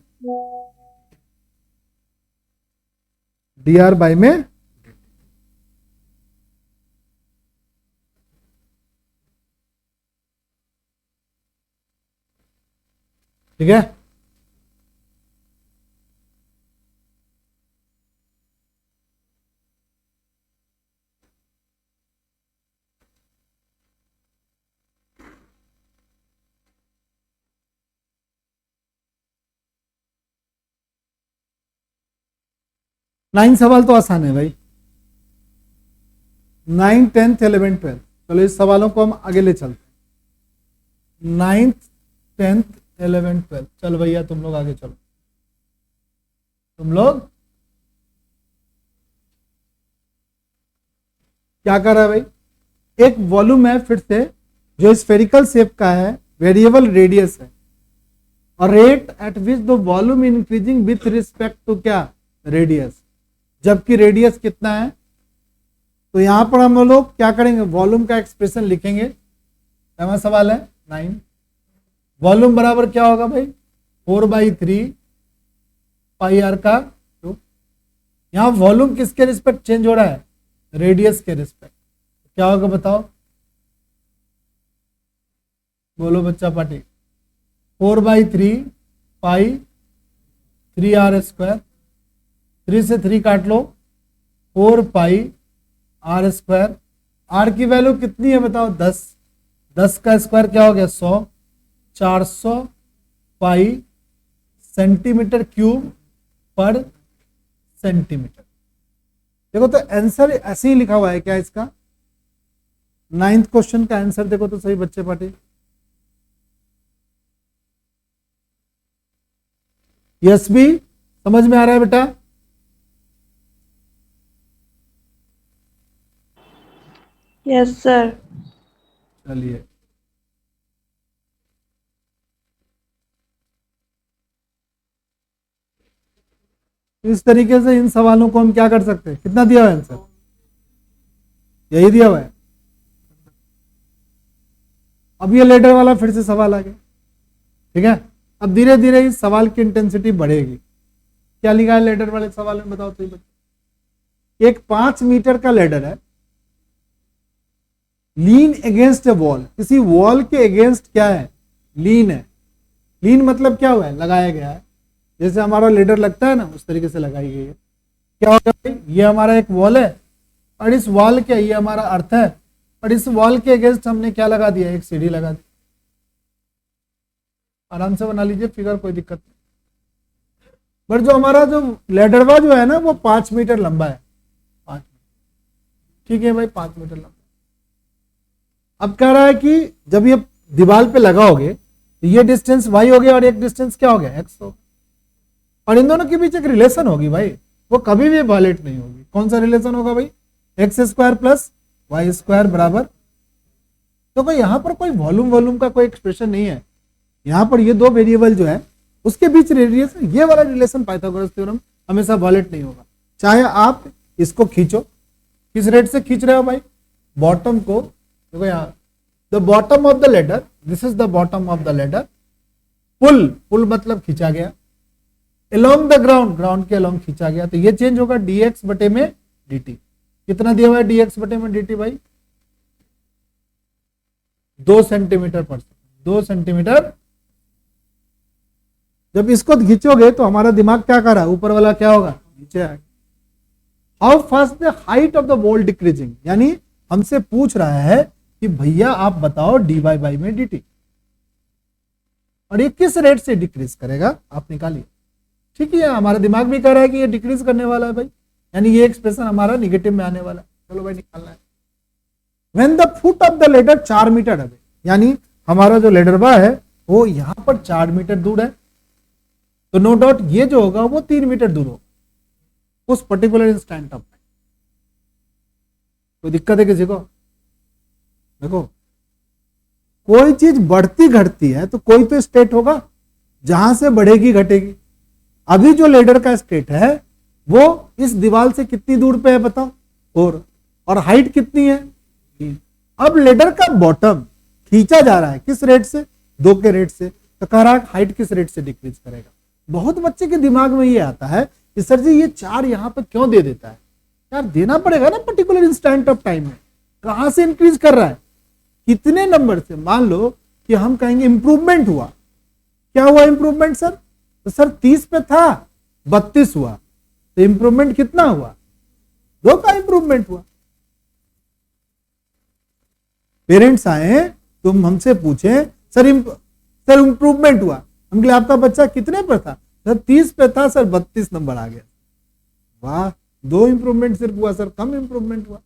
Speaker 1: dr बाई में, ठीक है। नाइन सवाल तो आसान है भाई, 9, 10, 11, 12। चलो इस सवालों को हम आगे ले चलते हैं। 9th, 10th, 11, 12। चल भैया तुम लोग आगे चलो, तुम लोग क्या कर रहा है भाई, एक वॉल्यूम है फिर से जो स्फेरिकल शेप का है, वेरिएबल रेडियस है, और rate at which the volume increasing with respect to क्या, रेडियस, जबकि रेडियस कितना है। तो यहां पर हम लोग क्या करेंगे, वॉल्यूम का एक्सप्रेशन लिखेंगे। पहला सवाल है 9, वॉल्यूम बराबर क्या होगा भाई, 4/3 पाई आर का क्यूब। यहां वॉल्यूम किसके रिस्पेक्ट चेंज हो रहा है, रेडियस के रिस्पेक्ट। क्या होगा बताओ, बोलो बच्चा पार्टी, 4/3 पाई 3r², 3 से 3 काट लो, 4 पाई r²। r की वैल्यू कितनी है बताओ, 10। 10 का स्क्वायर क्या हो गया 100, 400 पाई सेंटीमीटर क्यूब पर सेंटीमीटर। देखो तो आंसर ऐसे ही लिखा हुआ है क्या इसका, 9th क्वेश्चन का आंसर देखो तो सही बच्चे पार्टी। यस भी समझ में आ रहा है बेटा,
Speaker 2: यस सर।
Speaker 1: चलिए इस तरीके से इन सवालों को हम क्या कर सकते हैं, कितना दिया हुआ है आंसर, यही दिया हुआ है। अब ये लेटर वाला फिर से सवाल आ गया, ठीक है। अब धीरे धीरे इस सवाल की इंटेंसिटी बढ़ेगी। क्या लिखा है लेडर वाले सवाल में बताओ तो बच्चे, एक 5 मीटर का लेडर है लीन अगेंस्ट ए वॉल, किसी वॉल के अगेंस्ट क्या है, लीन है। लीन मतलब क्या हुआ है, लगाया गया है। जैसे हमारा लेडर लगता है ना, उस तरीके से लगाई गई है। क्या होगा भाई, ये हमारा एक वॉल है और इस वॉल के, ये हमारा अर्थ है और इस वॉल के अगेंस्ट हमने क्या लगा दिया, एक सीढ़ी लगा दी। आराम से बना लीजिए फिगर, कोई दिक्कत नहीं। पर जो हमारा जो लेडरवा जो है ना, वो 5 मीटर लंबा है, 5 ठीक है भाई, 5 मीटर लंबा। अब कह रहा है कि जब ये दीवार पे लगाओगे तो ये डिस्टेंस वाई हो गया और एक डिस्टेंस क्या हो गया, एक्स हो गया, और इन दोनों के बीच एक रिलेशन होगी भाई, वो कभी भी वायलेट नहीं होगी। कौन सा रिलेशन होगा भाई, x square plus y square बराबर, तो कोई यहां पर कोई वॉल्यूम का कोई एक्सप्रेशन नहीं है। यहां पर ये दो वेरिएबल जो है उसके बीच रिलेशन, ये वाला रिलेशन पाइथागोरस थ्योरम हमेशा वायलेट नहीं होगा। चाहे आप इसको खींचो, किस रेट से खींच रहे हो भाई, बॉटम को देखो यहाँ, the bottom of the ladder, this is the bottom of the ladder, pull, pull मतलब खींचा गया, along द ग्राउंड, ग्राउंड के along खींचा गया, तो ये चेंज होगा dx बटे में dt। कितना दिया हुआ है dx बटे में dt भाई, 2 सेंटीमीटर पर सेकंड, 2 सेंटीमीटर। जब इसको खींचोगे तो हमारा दिमाग क्या कर रहा है, ऊपर वाला क्या होगा, नीचे आएगा। How fast the height of the wall decreasing, यानी हमसे पूछ रहा है कि भैया आप बताओ dy बाई में dt, और ये किस रेट से डिक्रीज करेगा, आप निकालिए। ठीक है, हमारा दिमाग भी कह रहा है कि ये डिक्रीज करने वाला है भाई, यानी ये एक्सप्रेशन हमारा निगेटिव में आने वाला है। चलो भाई निकालना है। When the foot of the ladder 4 metre away, यानी हमारा जो लेडरवा है वो यहां पर 4 मीटर दूर है, तो नो डाउट ये जो होगा वो 3 मीटर दूर होगा उस पर्टिकुलर इंस्टेंट ऑफ। कोई दिक्कत है किसी को, देखो कोई चीज बढ़ती घटती है तो कोई तो स्टेट होगा जहां से बढ़ेगी घटेगी। अभी जो लेडर का स्टेट है वो इस दीवार से कितनी दूर पे है बताओ, 4, और हाइट कितनी है 3। अब लेडर का बॉटम खींचा जा रहा है किस रेट से, 2 के रेट से, तो कह रहा है हाइट किस रेट से डिक्रीज करेगा। बहुत बच्चे के दिमाग में ये आता है कि सर जी ये 4 यहां पर क्यों दे देता है, यार देना पड़ेगा ना पर्टिकुलर इंस्टेंट ऑफ टाइम में, कहां से इंक्रीज कर रहा है, कितने नंबर से। मान लो कि हम कहेंगे इंप्रूवमेंट हुआ, क्या हुआ इंप्रूवमेंट सर, तो सर 30 पे था 32 हुआ, तो इंप्रूवमेंट कितना हुआ, 2 का इंप्रूवमेंट हुआ। पेरेंट्स आए, तुम हमसे पूछे सर इंप्रूवमेंट हुआ, हम कहे आपका बच्चा कितने पर था, सर 30 पे था सर 32 नंबर आ गया। वाह, 2 इंप्रूवमेंट सिर्फ हुआ सर, कम इंप्रूवमेंट हुआ।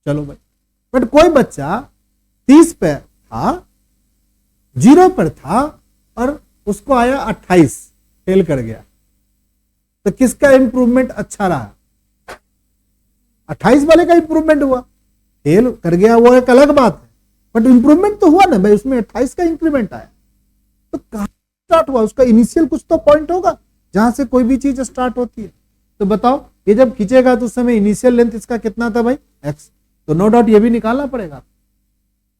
Speaker 1: चलो भाई, बट कोई बच्चा 30 पे था, 0 पर था और उसको आया 28, फेल कर गया, तो किसका इंप्रूवमेंट अच्छा रहा, 28 वाले का इंप्रूवमेंट हुआ, फेल कर गया वो एक अलग बात है, बट इंप्रूवमेंट तो हुआ ना भाई, उसमें 28 का इंक्रीमेंट आया। तो कहां स्टार्ट हुआ, उसका इनिशियल कुछ तो पॉइंट होगा जहां से कोई भी चीज स्टार्ट होती है। तो बताओ ये जब खींचेगा तो उस समय इनिशियल लेंथ इसका कितना था भाई, x, तो नो डाउट ये भी निकालना पड़ेगा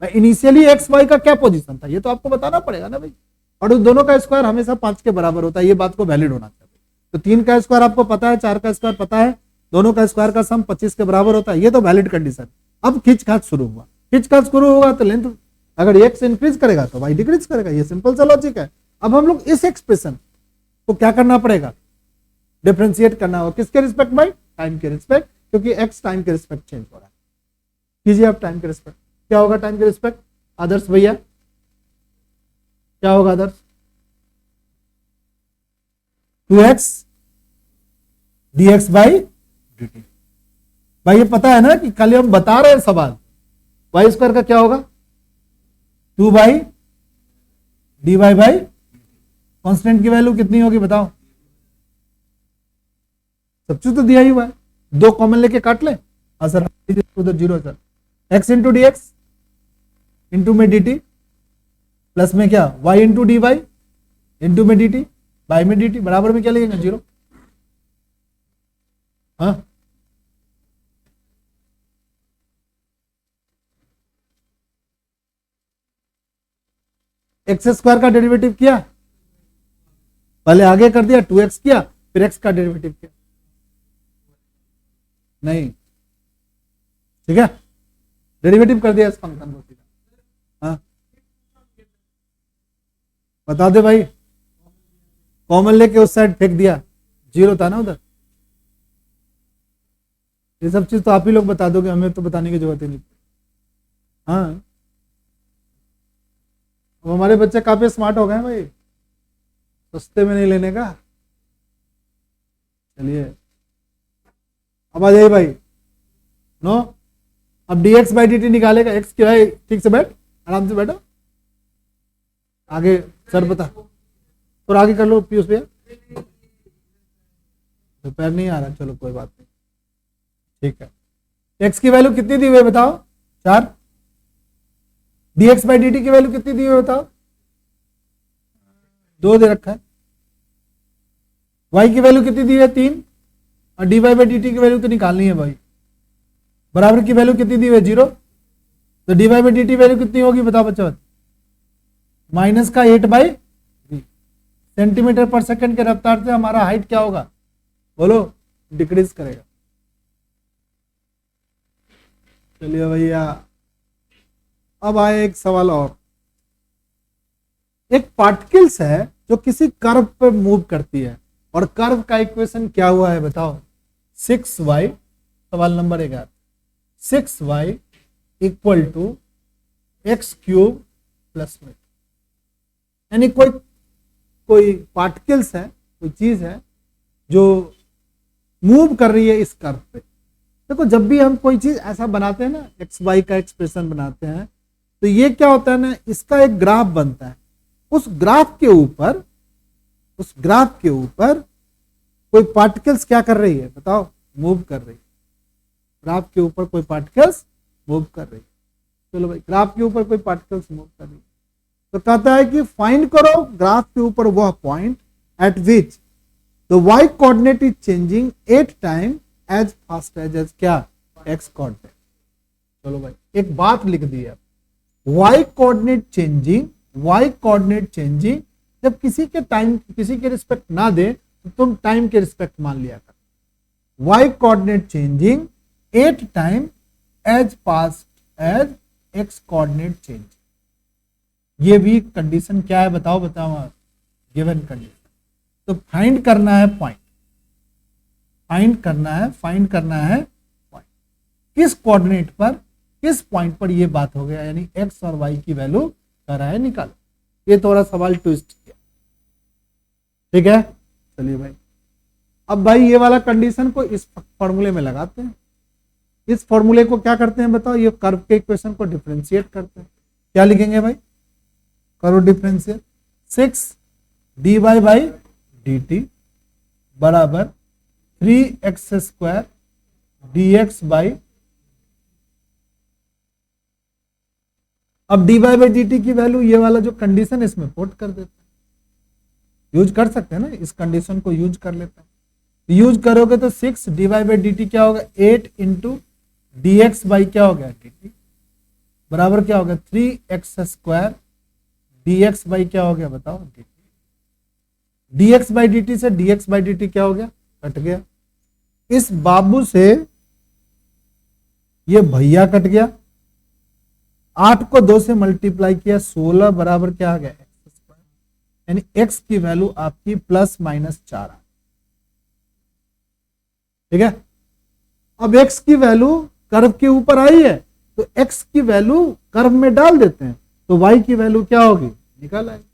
Speaker 1: इनिशियली एक्स वाई का क्या पोजीशन था, ये तो आपको बताना पड़ेगा ना भाई। और उस दोनों का स्क्वायर हमेशा 5 के बराबर होता है, ये बात को वैलिड होना चाहिए। तो 3 का स्क्वायर आपको पता है, 4 का स्क्वायर पता है, दोनों का स्क्वायर का सम 25 के बराबर होता है, ये तो वैलिड कंडीशन। अब खींचखाच शुरू हुआ, खींचखाच शुरू होगा तो लेंथ अगर एक्स इंक्रीज करेगा तो वाई डिक्रीज करेगा, ये सिंपल सा लॉजिक है। अब हम लोग इस एक्सप्रेशन को क्या करना पड़ेगा, डिफरेंशिएट करना होगा, किसके रिस्पेक्ट भाई, टाइम के रिस्पेक्ट, क्योंकि एक्स टाइम के रिस्पेक्ट चेंज हो रहा है। कीजिए आप टाइम के रिस्पेक्ट, क्या होगा टाइम के रिस्पेक्ट आदर्श भैया, क्या होगा आदर्श, 2x dx बाई dt। भाई ये पता है ना कि कल हम बता रहे हैं सवाल, वाई स्क्वायर का क्या होगा 2 बाई dy बाई, कांस्टेंट की वैल्यू कितनी होगी बताओ, सब चीज तो दिया ही हुआ है, 2 कॉमन लेके काट ले, हाँ सर उधर 0 sir, x into d x into में dt प्लस में क्या y into d y into में dt बाई में dt बराबर में क्या लिखेंगे 0। हाँ एक्स स्क्वायर का डेरिवेटिव किया, पहले आगे कर दिया 2x किया, फिर x का डेरिवेटिव किया, नहीं ठीक है, डेरिवेटिव कर दिया इस फंक्शन को सीधा। हाँ बता दे भाई, कॉमन लेके उस साइड फेंक दिया, जीरो था ना उधर। ये सब चीज तो आप ही लोग बता दोगे, हमें तो बताने की जरूरत ही नहीं। हाँ अब हमारे बच्चे काफी स्मार्ट हो गए हैं भाई, सस्ते में नहीं लेने का। चलिए अब आ जाइए भाई। नो, अब dx बाई डी टी निकालेगा, x क्या है, ठीक से बैठ, आराम से बैठो। आगे सर बता, और आगे कर लो पीयूष भैया। तो पैर नहीं आ रहा, चलो कोई बात नहीं, ठीक है। x की वैल्यू कितनी दी हुई है बताओ, 4। dx बाई डी टी की वैल्यू कितनी दी हुई है बताओ, 2 दे रखा है। y की वैल्यू कितनी दी है, 3। और dy बाई डी टी की वैल्यू तो निकालनी है भाई। बराबर की वैल्यू कितनी दी हुई है, 0। तो dy by d T value कितनी होगी बताओ बच्चों, माइनस का 8/3। सेंटीमीटर पर सेकंड के रफ्तार से हमारा हाइट क्या होगा बोलो, डिक्रीज करेगा। चलिए भैया अब आए एक सवाल और। एक पार्टिकल्स है जो किसी कर्व पर मूव करती है, और कर्व का इक्वेशन क्या हुआ है बताओ, 6y, सवाल number 11, 6y equal to x³ plus में। यानी कोई पार्टिकल्स है, कोई चीज है जो मूव कर रही है इस कर्व पे। देखो जब भी हम कोई चीज ऐसा बनाते हैं ना, एक्स वाई का एक्सप्रेशन बनाते हैं, तो ये क्या होता है ना, इसका एक ग्राफ बनता है। उस ग्राफ के ऊपर कोई पार्टिकल्स क्या कर रही है बताओ, मूव कर रही है। ग्राफ के ऊपर कोई पार्टिकल्स मूव कर रही है। चलो भाई, ग्राफ के ऊपर कोई पार्टिकल्स मूव कर रही है, तो कहता है कि फाइंड करो ग्राफ के ऊपर वह point at which the y coordinate is changing 8 time as fast as क्या, x कोऑर्डिनेट। चलो भाई एक बात लिख दी है, y कोऑर्डिनेट चेंजिंग जब किसी के रिस्पेक्ट ना दे तो तुम टाइम के रिस्पेक्ट मान लिया कर। y coordinate changing 8 time as fast as x coordinate change. ये भी कंडीशन क्या है बताओ, गिवन कंडीशन। तो फाइंड करना है पॉइंट, किस कोऑर्डिनेट पर, किस पॉइंट पर ये बात हो गया, यानी x और y की वैल्यू कर रहा है निकालो। ये थोड़ा सवाल ट्विस्ट किया, ठीक है। चलिए भाई, अब भाई ये वाला कंडीशन को इस फॉर्मूले में लगाते हैं। इस फॉर्मूले को क्या करते हैं बताओ, ये कर्व के इक्वेशन को डिफरेंशिएट करते हैं। क्या लिखेंगे भाई, करो differentiate, 6 dy by d T बराबर 3x² dx बाई, अब dy बाई डी टी की वैल्यू, ये वाला जो कंडीशन इसमें पुट कर देते हैं, यूज कर सकते हैं ना, इस कंडीशन को यूज कर लेते हैं। यूज करोगे तो 6 dy बाई डी टी क्या होगा, 8 इंटू dx बाई क्या हो गया डी टी बराबर क्या होगा 3x² dx बाई क्या हो गया बताओ D T. dx by d T से dx बाई डी टी क्या हो गया, कट गया। इस बाबू से ये भैया कट गया, 8 को 2 से मल्टीप्लाई किया, 16 बराबर क्या आ गया x², यानी x की वैल्यू आपकी ±4 आ। ठीक है, अब x की वैल्यू कर्व के ऊपर आई है तो x की वैल्यू कर्व में डाल देते हैं, तो y की वैल्यू क्या होगी निकल आएगी।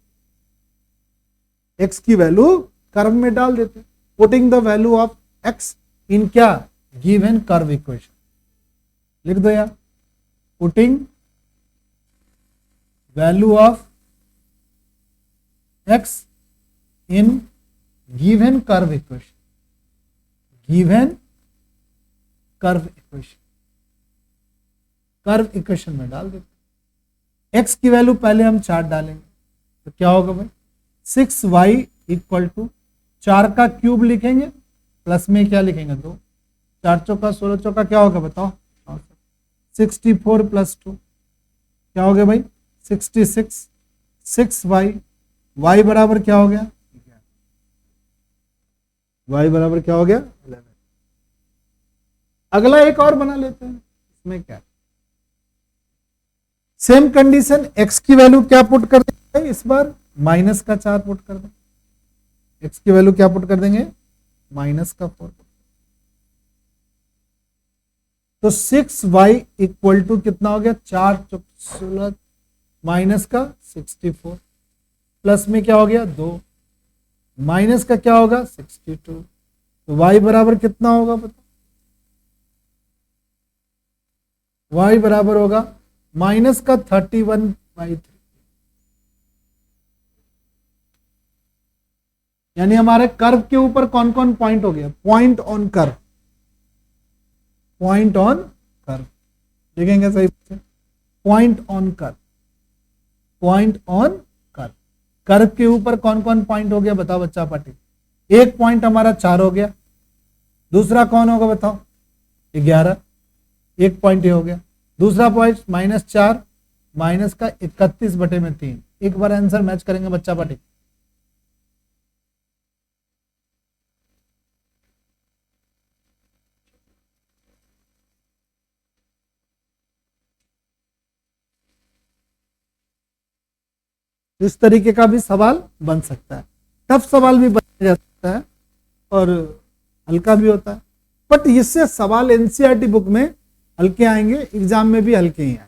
Speaker 1: x की वैल्यू कर्व में डाल देते हैं, putting the value of x इन क्या, गिवन कर्व इक्वेशन। लिख दो यार, putting value of x in given curve equation, curve equation में डाल देते। x की वैल्यू पहले हम 4 डालेंगे, तो क्या होगा भाई 6y इक्वल टू 4 का क्यूब लिखेंगे, प्लस में क्या लिखेंगे 2, 4 चौका 16 चौका क्या होगा बताओ 64 प्लस 2 क्या हो गया भाई 66, 6y, y बराबर क्या हो गया, y बराबर क्या हो गया 11। अगला एक और बना लेते हैं, इसमें क्या, सेम कंडीशन x की वैल्यू क्या पुट कर देंगे इस बार, माइनस का 4 पुट कर देंगे। x की वैल्यू क्या पुट कर देंगे, माइनस का 4। तो 6y इक्वल टू कितना हो गया, 4 चौक 16 माइनस का 64, प्लस में क्या हो गया 2, माइनस का क्या होगा 62। तो y बराबर कितना होगा बताओ, y बराबर होगा माइनस का 31/3। यानी हमारे कर्व के ऊपर कौन कौन पॉइंट हो गया, point on curve, point on curve देखेंगे सही से, point on curve, point on curve. Curve के ऊपर कौन कौन पॉइंट हो गया बताओ बच्चा पार्टी, एक पॉइंट हमारा 4 हो गया, दूसरा कौन होगा बताओ 11, एक पॉइंट ये हो गया, दूसरा पॉइंट -4 माइनस का 31/3। एक बार आंसर मैच करेंगे बच्चा पार्टी। इस तरीके का भी सवाल बन सकता है, टफ सवाल भी बन जा सकता है और हल्का भी होता है, बट इससे सवाल एनसीईआरटी बुक में हल्के आएंगे, एग्जाम में भी हल्के ही आएंगे,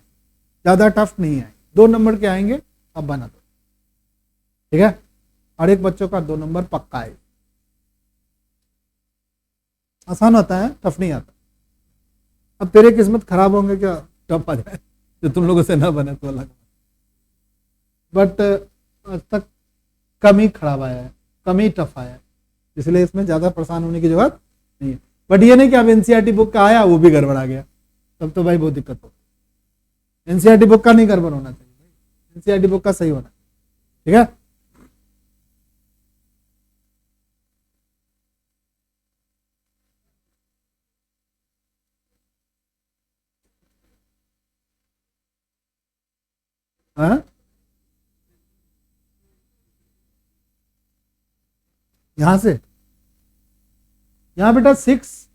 Speaker 1: ज्यादा टफ नहीं आएंगे, 2 नंबर के आएंगे। अब बना दो, ठीक है, और एक बच्चों का 2 नंबर पक्का है, आसान होता है, टफ नहीं आता। अब तेरे किस्मत खराब होंगे क्या टफ आ जाए, जो तुम लोगों से ना बने तो अलग, बट आज तक कम ही खराब आया है, कम ही टफ आया है, इसलिए इसमें ज्यादा परेशान होने की जरूरत नहीं है। बट ये नहीं कि अब एनसीईआरटी बुक का आया वो भी गड़बड़ा गया, तब तो भाई बहुत दिक्कत हो। एनसीईआरटी बुक का नहीं गड़बड़ होना चाहिए, एनसीईआरटी बुक का सही होना, ठीक है। हाँ यहां से, यहां बेटा 6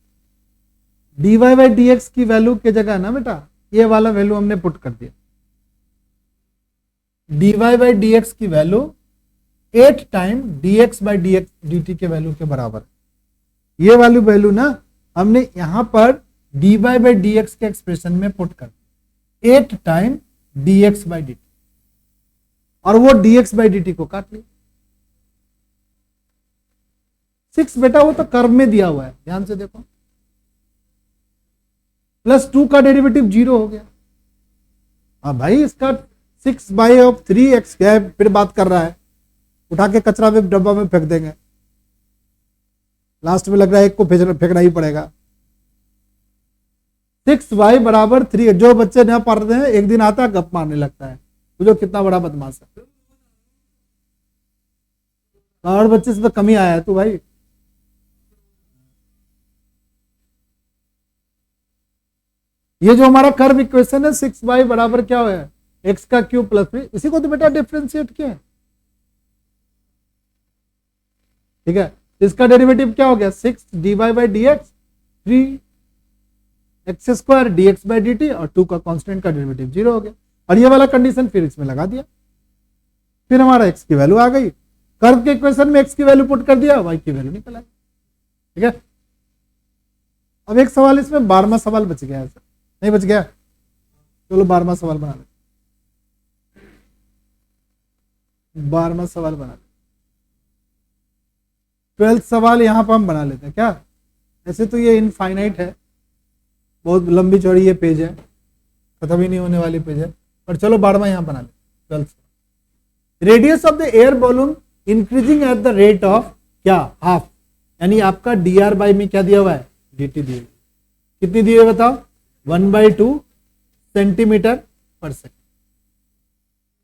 Speaker 1: dy/dx की वैल्यू की जगह ना बेटा ये वाला वैल्यू हमने पुट कर दिया, dy/dx की वैल्यू 8 टाइम dx/dt के वैल्यू के बराबर है। ये वाली वैल्यू ना हमने यहां पर dy/dx के एक्सप्रेशन में पुट कर दिया, 8 टाइम dx/dt, और वो dx/dt को काट लिया। 6 बेटा वो तो कर्व में दिया हुआ है, ध्यान से देखो, +2 का डेरिवेटिव 0 हो गया। हाँ भाई इसका 6/3x है, फिर बात कर रहा है, उठा के कचरा में डब्बा में फेंक देंगे, लास्ट में लग रहा है एक को फेंकना ही पड़ेगा। 6y बराबर 3, जो बच्चे न पढ़ते हैं एक दिन आता है गप मारने लगता है, जो कितना बड़ा बदमाश है, और बच्चे से तो कमी आया है तू भाई। ये जो हमारा कर्व इक्वेशन है 6y बराबर क्या है x का क्यूब प्लस 3, इसी को तो बेटा डिफरेंशिएट किया है, ठीक है। इसका डेरिवेटिव क्या हो गया 6 dy/dx 3x² dx/dt और 2 का कांस्टेंट का डेरिवेटिव 0 हो गया, और ये वाला कंडीशन फिर इसमें लगा दिया, फिर हमारा x की वैल्यू आ गई, कर्व के इक्वेशन में x की वैल्यू पुट कर दिया, y की वैल्यू निकल आई, ठीक है। अब एक सवाल इसमें 12वां सवाल बच गया है, नहीं बच गया, चलो 12वां सवाल बना ले, 12वां सवाल बना ले, 12th सवाल यहां पर हम बना लेते हैं क्या। ऐसे तो ये इनफाइनाइट है, बहुत लंबी चौड़ी ये पेज है, खत्म ही नहीं होने वाली पेज है, पर चलो 12वां यहां बना ले। 12th radius of the air balloon increasing at the rate of क्या हाफ, यानी आपका dr में क्या दिया हुआ है dt दिए, कितनी दी है बताओ 1/2 सेंटीमीटर पर सेकेंड,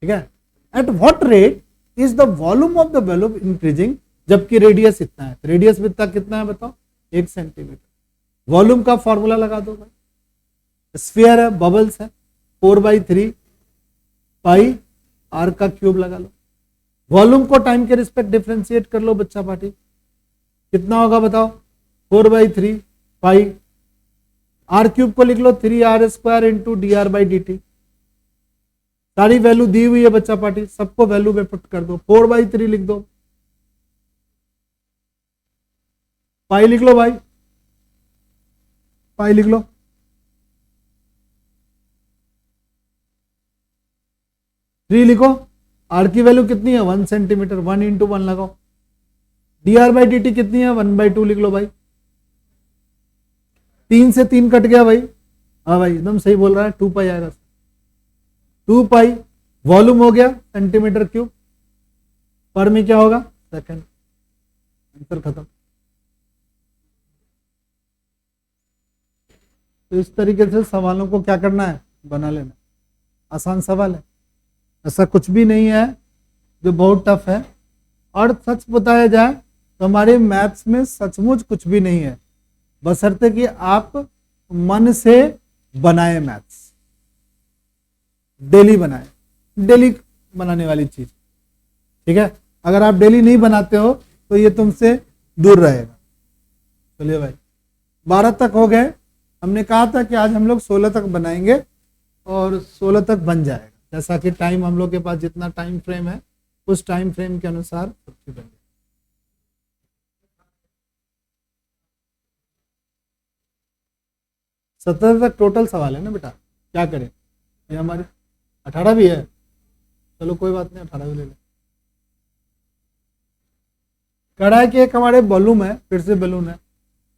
Speaker 1: ठीक है। At what rate is the volume of the balloon increasing, जबकि रेडियस इतना है, रेडियस में कितना है बताओ 1 सेंटीमीटर। वॉल्यूम का फॉर्मूला लगा दो भाई, स्फीयर है, बबल्स है, 4/3 पाई आर का क्यूब लगा लो, वॉल्यूम को टाइम के रिस्पेक्ट डिफरेंशिएट कर लो बच्चा पार्टी, कितना होगा बताओ 4/3 पाई, आर क्यूब को लिख लो 3r² इंटू dr/dt, सारी वैल्यू दी हुई है बच्चा पार्टी, सबको वैल्यू में पुट कर दो। 4/3 लिख दो, पाई लिख लो भाई, पाई लिख लो। थ्री लिखो, आर की वैल्यू कितनी है 1 सेंटीमीटर, 1 इंटू 1 लगाओ। dr/dt कितनी है 1/2 लिख लो भाई। 3 से 3 कट गया भाई, हाँ भाई एकदम सही बोल रहा है, 2 पाई आएगा। 2 पाई वॉल्यूम हो गया सेंटीमीटर क्यूब, पर में क्या होगा सेकंड, आंसर खत्म। तो इस तरीके से सवालों को क्या करना है, बना लेना। आसान सवाल है, ऐसा कुछ भी नहीं है जो बहुत टफ है। और सच बताया जाए तो हमारे मैथ्स में सचमुच कुछ भी नहीं है, बशर्ते कि आप मन से बनाए मैथ्स, डेली बनाए, डेली बनाने वाली चीज, ठीक है। अगर आप डेली नहीं बनाते हो तो ये तुमसे दूर रहेगा। चलिए भाई 12 तक हो गए, हमने कहा था कि आज हम लोग 16 तक बनाएंगे और 16 तक बन जाएगा, जैसा कि टाइम हम लोग के पास जितना टाइम फ्रेम है उस टाइम फ्रेम के अनुसार बन जाएगा। सत्रह तक टोटल सवाल है ना बेटा, क्या करें, ये हमारे 18 भी है, चलो कोई बात नहीं 18 भी ले लें। कह रहा है कि एक हमारे बलून है, फिर से बलून है,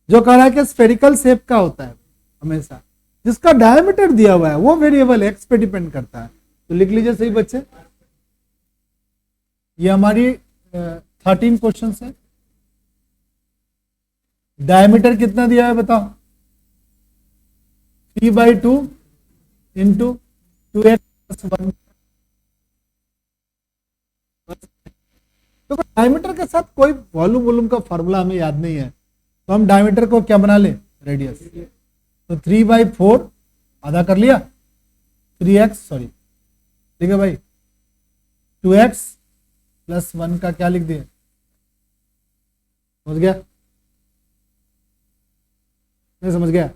Speaker 1: जो कह रहा है कि स्फेरिकल शेप का होता है हमेशा, जिसका डायमीटर दिया हुआ है वो वेरिएबल एक्स पे डिपेंड करता है। तो लिख लीजिए सही बच्चे, ये हमारी 13 क्वेश्चन है। डायमीटर कितना दिया है बताओ, 3/2 इंटू 2x+1। तो डायमीटर के साथ कोई वॉल्यूम का फॉर्मूला हमें याद नहीं है, तो हम डायमीटर को क्या बना ले, रेडियस। तो 3/4 आधा कर लिया, 3x सॉरी ठीक है भाई, 2x+1 का क्या लिख दिए, समझ गया, नहीं समझ गया,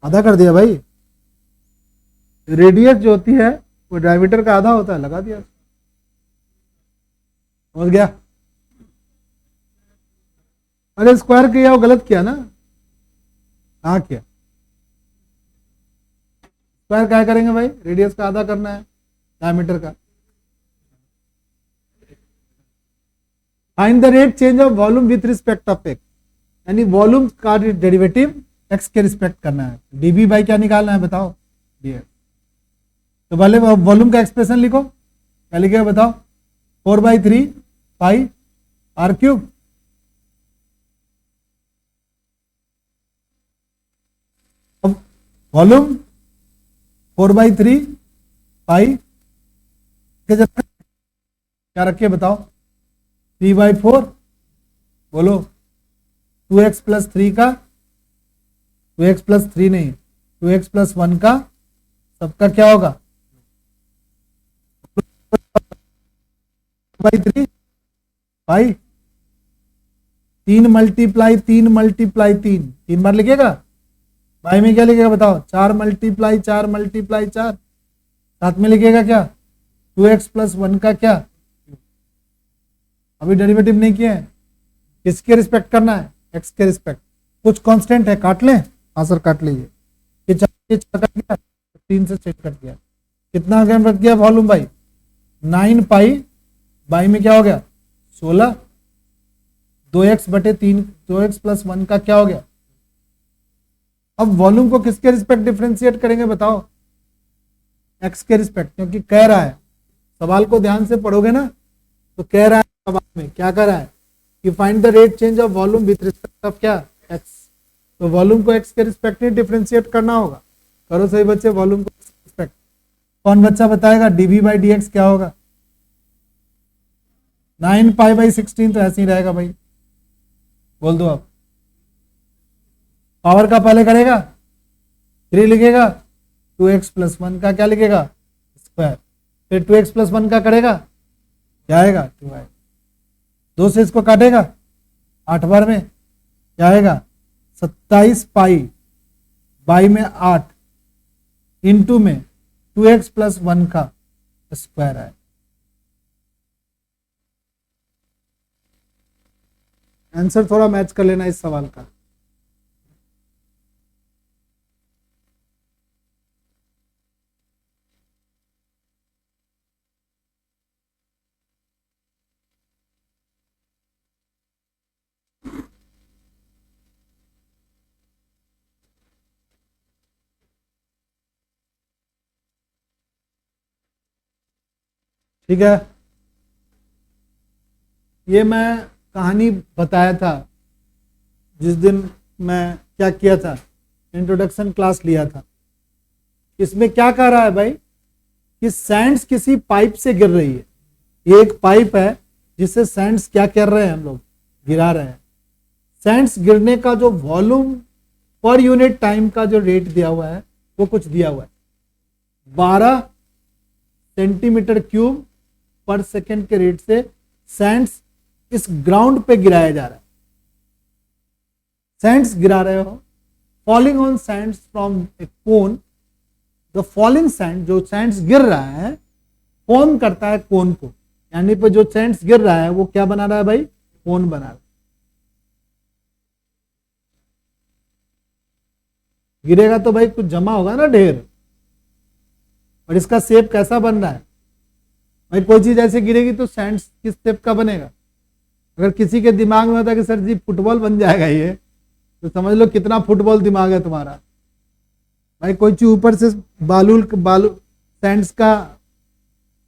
Speaker 1: आधा कर दिया भाई। रेडियस जो होती है वो डायमीटर का आधा होता है, लगा दिया, समझ गया। अरे स्क्वायर किया वो गलत किया ना, हाँ किया, स्क्वायर क्या करेंगे भाई, रेडियस का आधा करना है डायमीटर का। Find the rate change of volume with respect of x, यानी वॉल्यूम का डेरिवेटिव एक्स के रिस्पेक्ट करना है। डीबी बाई क्या निकालना है बताओ, डीएक्स। तो पहले वॉल्यूम का एक्सप्रेशन लिखो, क्या लिखेगा बताओ, 4/3 पाई आर क्यूब। अब वॉल्यूम 4/3 पाई क्या रखिए बताओ, 3/4 बोलो, 2x+3 का, 2x+3 नहीं 2x+1 का सबका क्या होगा 3 भाई, 3 मल्टीप्लाई 3 मल्टीप्लाई 3, 3 बार लिखेगा भाई में, क्या लिखेगा बताओ, 4 मल्टीप्लाई 4 मल्टीप्लाई 4, साथ में लिखेगा क्या 2x+1 का क्या, अभी डेरिवेटिव नहीं किए हैं, किसके रिस्पेक्ट करना है, एक्स के रिस्पेक्ट। कुछ कांस्टेंट है, काट लें, हाँ सर काट लीजिए, ये 4 कट गया, 3 से 6 कट गया, कितना ग्राम रख गया वॉल्यूम भाई, 9 पाई बाई में क्या हो गया 16, 2x/3, 2x+1 का क्या हो गया। अब वॉल्यूम को किसके रिस्पेक्ट डिफरेंशिएट करेंगे बताओ, एक्स के रिस्पेक्ट, क्योंकि कह रहा है, सवाल को ध्यान से पढ़ोगे ना तो कह रहा है सवाल में, क्या कर रहा है कि find the rate change of volume with respect of क्या एक्स। तो वॉल्यूम को एक्स के रिस्पेक्ट में डिफरेंशिएट करना होगा, करो सही बच्चे, वॉल्यूम को रिस्पेक्ट। कौन बच्चा बताएगा dv/dx क्या होगा, 9 पाई/16, तो ऐसे ही रहेगा भाई, बोल दो आप। पावर का पहले करेगा 3 लिखेगा, 2x+1 का क्या लिखेगा स्क्वायर, फिर 2x+1 का करेगा क्या आएगा 2 आएगा, 2 से इसको काटेगा 8 बार में क्या आएगा 27 पाई बाई में 8 इंटू में 2x+1 का स्क्वायर आए। आंसर थोड़ा मैच कर लेना इस सवाल का। ठीक है, ये मैं कहानी बताया था जिस दिन मैं क्या किया था, इंट्रोडक्शन क्लास लिया था। इसमें क्या कह रहा है भाई कि सैंड्स किसी पाइप से गिर रही है। ये एक पाइप है जिससे सैंड्स क्या कर रहे हैं, हम लोग गिरा रहे हैं। सैंड्स गिरने का जो वॉल्यूम पर यूनिट टाइम का जो रेट दिया हुआ है वो कुछ दिया हुआ है, 12 सेंटीमीटर क्यूब पर सेकेंड के रेट से सैंड्स इस ग्राउंड पे गिराया जा रहा है। सैंड्स गिरा रहे हो, falling on Sands from A cone. The falling sand, जो सैंड्स गिर रहा है, फॉर्म करता है कोन को, यानी पे जो सैंड्स गिर रहा है वो क्या बना रहा है भाई, कोन बना रहा है। गिरेगा तो भाई कुछ जमा होगा ना, ढेर। और इसका शेप कैसा बन रहा है भाई, कोई चीज ऐसे गिरेगी तो सैंड्स किस शेप का बनेगा। अगर किसी के दिमाग में होता कि सर जी फुटबॉल बन जाएगा ये, तो समझ लो कितना फुटबॉल दिमाग है तुम्हारा भाई। कोई चीज ऊपर से बालू सैंड्स का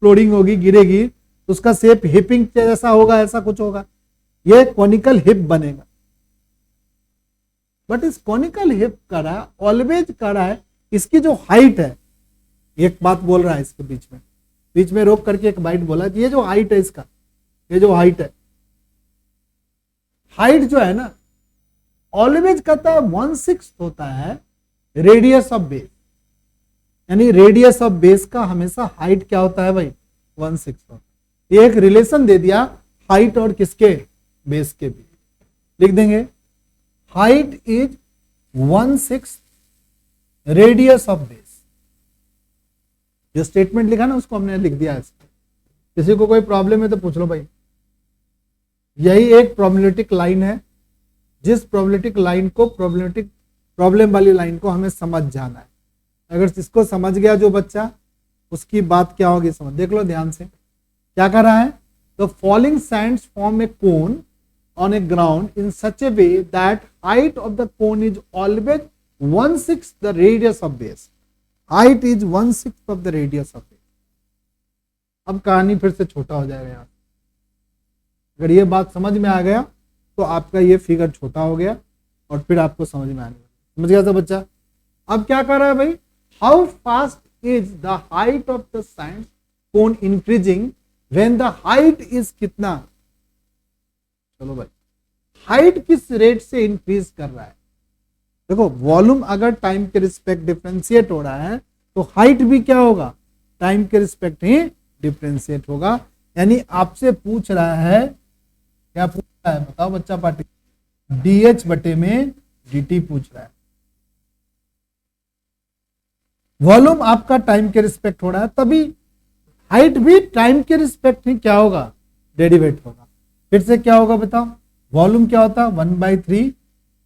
Speaker 1: फ्लोरिंग होगी, गिरेगी तो उसका शेप हिपिंग जैसा होगा, ऐसा कुछ होगा, ये कॉनिकल हिप बनेगा। बट इस कॉनिकल हिप का रहा है, ऑलवेज का रहा है, इसकी जो हाइट है, एक बात बोल रहा है इसके बीच में रोक करके एक बाइट बोला कि ये जो हाइट है इसका, ये जो हाइट है, हाइट जो है ना, ऑलवेज कहता है 1/6 होता है रेडियस ऑफ बेस। यानी रेडियस ऑफ बेस का हमेशा हाइट क्या होता है भाई, 1/6 होता है। ये एक रिलेशन दे दिया हाइट और किसके, बेस के भी। लिख देंगे height is 1/6 radius of base. जो स्टेटमेंट लिखा ना उसको हमने लिख दिया है। किसी को कोई प्रॉब्लम है तो पूछ लो भाई। यही एक प्रोबेबिलिटिक लाइन है, जिस प्रोबेबिलिटिक लाइन को प्रॉब्लम वाली लाइन को हमें समझ जाना है। अगर इसको समझ गया जो बच्चा, उसकी बात क्या होगी समझ। देख लो ध्यान से क्या कर रहा है। The falling Sands form A cone on A ground in such A way that height of the cone is always 1/6 the radius of base. Height is 1/6 of the radius of base. अब कहानी फिर से छोटा हो जाएगा यार। अगर ये बात समझ में आ गया तो आपका ये फिगर छोटा हो गया और फिर आपको समझ में आने लगा। समझ गया था बच्चा। अब क्या कर रहा है भाई, how fast is the height of the sand cone increasing when the height is कितना। चलो भाई, हाइट किस रेट से इंक्रीज कर रहा है। देखो वॉल्यूम अगर टाइम के रिस्पेक्ट डिफरेंशिएट हो रहा है तो हाइट भी क्या होगा, टाइम के रिस्पेक्ट ही डिफरेंशिएट होगा। यानी आपसे पूछ रहा है, क्या पूछ रहा है बताओ बच्चा पार्टी, डीएच बटे में डीटी पूछ रहा है। वॉल्यूम आपका टाइम के रिस्पेक्ट हो रहा है, तभी हाइट भी टाइम के रिस्पेक्ट ही क्या होगा, डेरिवेट होगा। फिर से क्या होगा बताओ, वॉल्यूम क्या होता है 1/3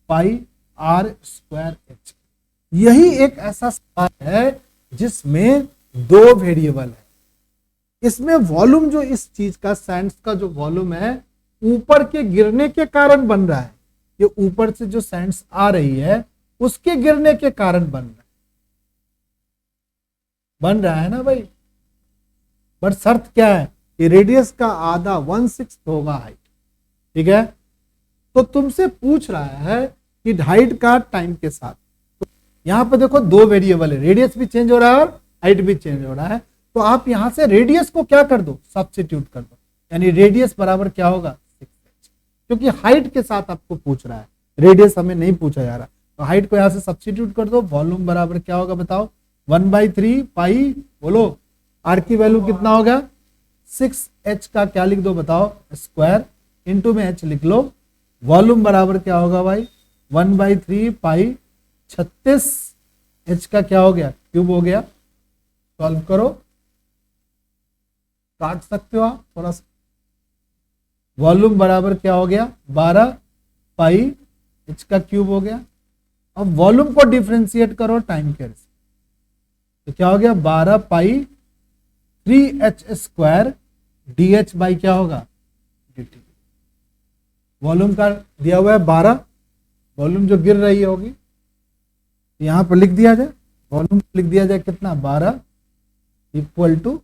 Speaker 1: पाई आर स्क्वायर एच। यही एक ऐसा सवाल है जिसमें 2 वेरिएबल है। इसमें वॉल्यूम जो इस चीज का, सैंड्स का जो वॉल्यूम है, ऊपर के गिरने के कारण बन रहा है। ये ऊपर से जो सैंड्स आ रही है उसके गिरने के कारण बन रहा है ना भाई। बट शर्त क्या है कि रेडियस का आधा 1/6 होगा हाइट। ठीक है, तो तुमसे पूछ रहा है कि हाइट का टाइम के साथ। तो यहां पर देखो 2 वेरिएबल है, रेडियस भी चेंज हो रहा है और हाइट भी चेंज हो रहा है। तो आप यहां से रेडियस को क्या कर दो, सब्स्टिट्यूट कर दो। यानी रेडियस बराबर क्या होगा 6h, क्योंकि हाइट के साथ आपको पूछ रहा है, रेडियस हमें नहीं पूछा जा रहा। तो हाइट को यहां से सब्स्टिट्यूट कर दो। वॉल्यूम बराबर क्या होगा बताओ, 1/3 पाई, बोलो आर की वैल्यू कितना होगा 6h का क्या लिख दो बताओ, स्क्वायर, इंटू में h लिख लो। वॉल्यूम बराबर क्या होगा भाई 1/3 पाई 36h का क्या हो गया, क्यूब हो गया। सॉल्व करो, काट सकते हो आप थोड़ा सा। वॉल्यूम बराबर क्या हो गया 12 पाई h का क्यूब हो गया। अब वॉल्यूम को डिफरेंशिएट करो टाइम के रिस्पेक्ट, तो क्या हो गया 12 पाई 3h स्क्वायर dh बाई क्या होगा dt। वॉल्यूम का दिया हुआ है 12, वॉल्यूम जो गिर रही होगी यहां पर लिख दिया जाए, वॉल्यूम लिख दिया जाए कितना 12 इक्वल टू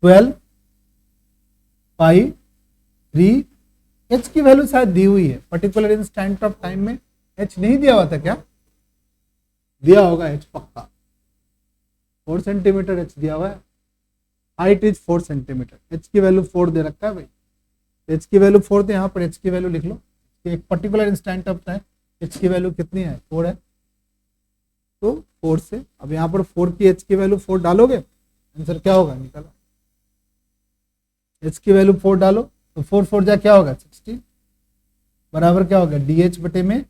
Speaker 1: 12 पाई 3, h की वैल्यू शायद दी हुई है पर्टिकुलर इंस्टेंट ऑफ टाइम में, h नहीं दिया हुआ था क्या, दिया होगा h पक्का, 4 सेंटीमीटर h दिया हुआ है, हाइट इज 4 सेंटीमीटर, h की वैल्यू 4 दे रखा है भाई, h की वैल्यू 4 तो यहाँ पर h की वैल्यू लिख लो, एक particular instant of time h की वैल्यू कितनी है 4 है, तो 4 से अब यहाँ पर 4 की h की वैल्यू 4 डालोगे आंसर क्या होगा निकालो, h की वैल्यू 4 डालो तो 4 4 जा क्या होगा 16 बराबर क्या होगा dh बटे में,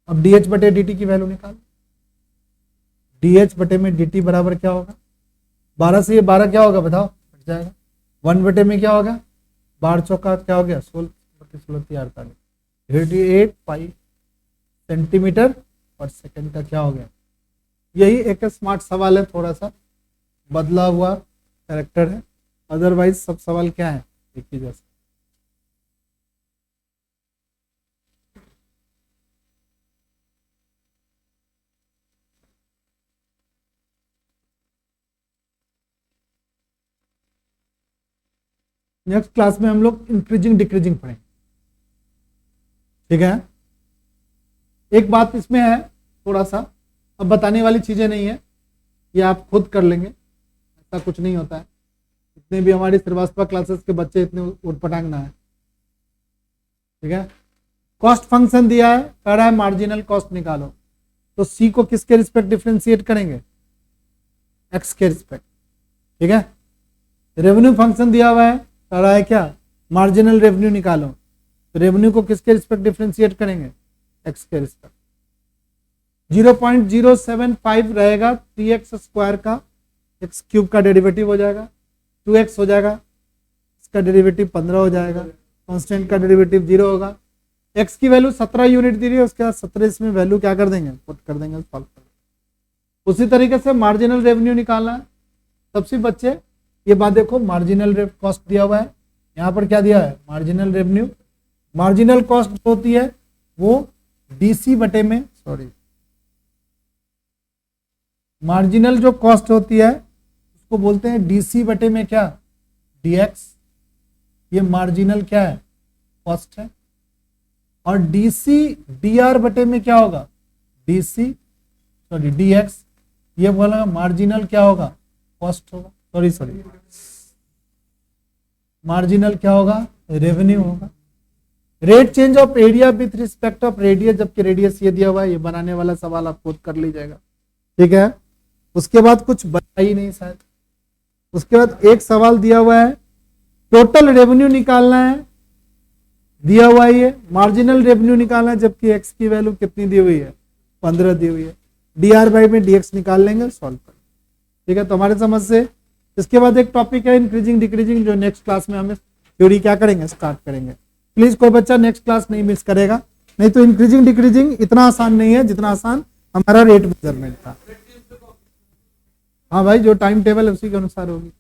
Speaker 1: अब dh बटे dt की वैल्यू निकालो, dh बटे में dt बराबर क्या होगा 12 से ये 12 क्या होगा बताओ कट जाएगा, 1 बटे में क्या होगा 12 चौका क्या हो गया 16 बटे 16 48 38 पाई सेंटीमीटर पर सेकंड का क्या हो गया। यही एक स्मार्ट सवाल है, थोड़ा सा बदला हुआ कैरेक्टर है, अदरवाइज सब सवाल क्या है एक ही जैसा। नेक्स्ट क्लास में हम लोग इंक्रीजिंग डिक्रीजिंग पढ़ेंगे, ठीक है। एक बात इसमें है थोड़ा सा, अब बताने वाली चीजें नहीं है, ये आप खुद कर लेंगे, ऐसा कुछ नहीं होता है, इतने भी हमारी श्रीवास्तव क्लासेस के बच्चे इतने उटपटांग ना है, ठीक है। कॉस्ट फंक्शन दिया है, कह रहा है मार्जिनल कॉस्ट निकालो, तो सी को किसके रिस्पेक्ट डिफरेंशिएट करेंगे एक्स के रिस्पेक्ट, ठीक है। रेवेन्यू फंक्शन दिया हुआ है, कह रहा है क्या मार्जिनल रेवेन्यू निकालो, तो रेवेन्यू को किसके रिस्पेक्ट डिफरेंशिएट करेंगे एक्स के रिस्पेक्ट। 0.075 रहेगा 3x स्क्वायर का, एक्स क्यूब का डेरिवेटिव हो जाएगा, 2x हो जाएगा, इसका डेरिवेटिव 15 हो जाएगा, कांस्टेंट का डेरिवेटिव 0 होगा, x की वैल्यू 17 यूनिट दी रही है, उसके बाद 17 इसमें वैल्यू क्या कर देंगे पुट कर देंगे, सॉल्व कर देंगे। उसी तरीके से मार्जिनल रेवेन्यू निकालना है, सबसे बच्चे ये बात देखो, मार्जिनल कॉस्ट दिया हुआ है, यहाँ पर क्या दिया है मार्जिनल रेवेन्यू, मार्जिनल कॉस्ट होती है वो डीसी बटे में, सॉरी मार्जिनल जो कॉस्ट होती है उसको बोलते हैं डीसी बटे में क्या डीएक्स, ये मार्जिनल क्या है कॉस्ट है, और डीसी डीआर बटे में क्या होगा डीसी सॉरी डीएक्स, ये बोला मार्जिनल क्या होगा कॉस्ट होगा, सॉरी मार्जिनल क्या होगा रेवेन्यू होगा। Rate change of area with respect of radius, जबकि रेडियस ये दिया हुआ है, ये बनाने वाला सवाल आप खुद कर लीजिएगा, ठीक है। उसके बाद कुछ बता ही नहीं शायद, उसके बाद एक सवाल दिया हुआ है टोटल रेवेन्यू निकालना है, दिया हुआ है ये मार्जिनल रेवेन्यू निकालना है, जबकि एक्स की वैल्यू कितनी दी हुई है 15 दी हुई है, डीआर बाई में डीएक्स निकाल लेंगे, सॉल्व कर, ठीक है। तो हमारे समझ से इसके बाद एक टॉपिक है इंक्रीजिंग डिक्रीजिंग, जो नेक्स्ट क्लास में हमें थ्योरी क्या करेंगे स्टार्ट करेंगे। प्लीज कोई बच्चा नेक्स्ट क्लास नहीं मिस करेगा, नहीं तो इंक्रीजिंग डिक्रीजिंग इतना आसान नहीं है जितना आसान हमारा रेट मेजरमेंट था। हाँ भाई, जो टाइम टेबल है उसी के अनुसार होगी।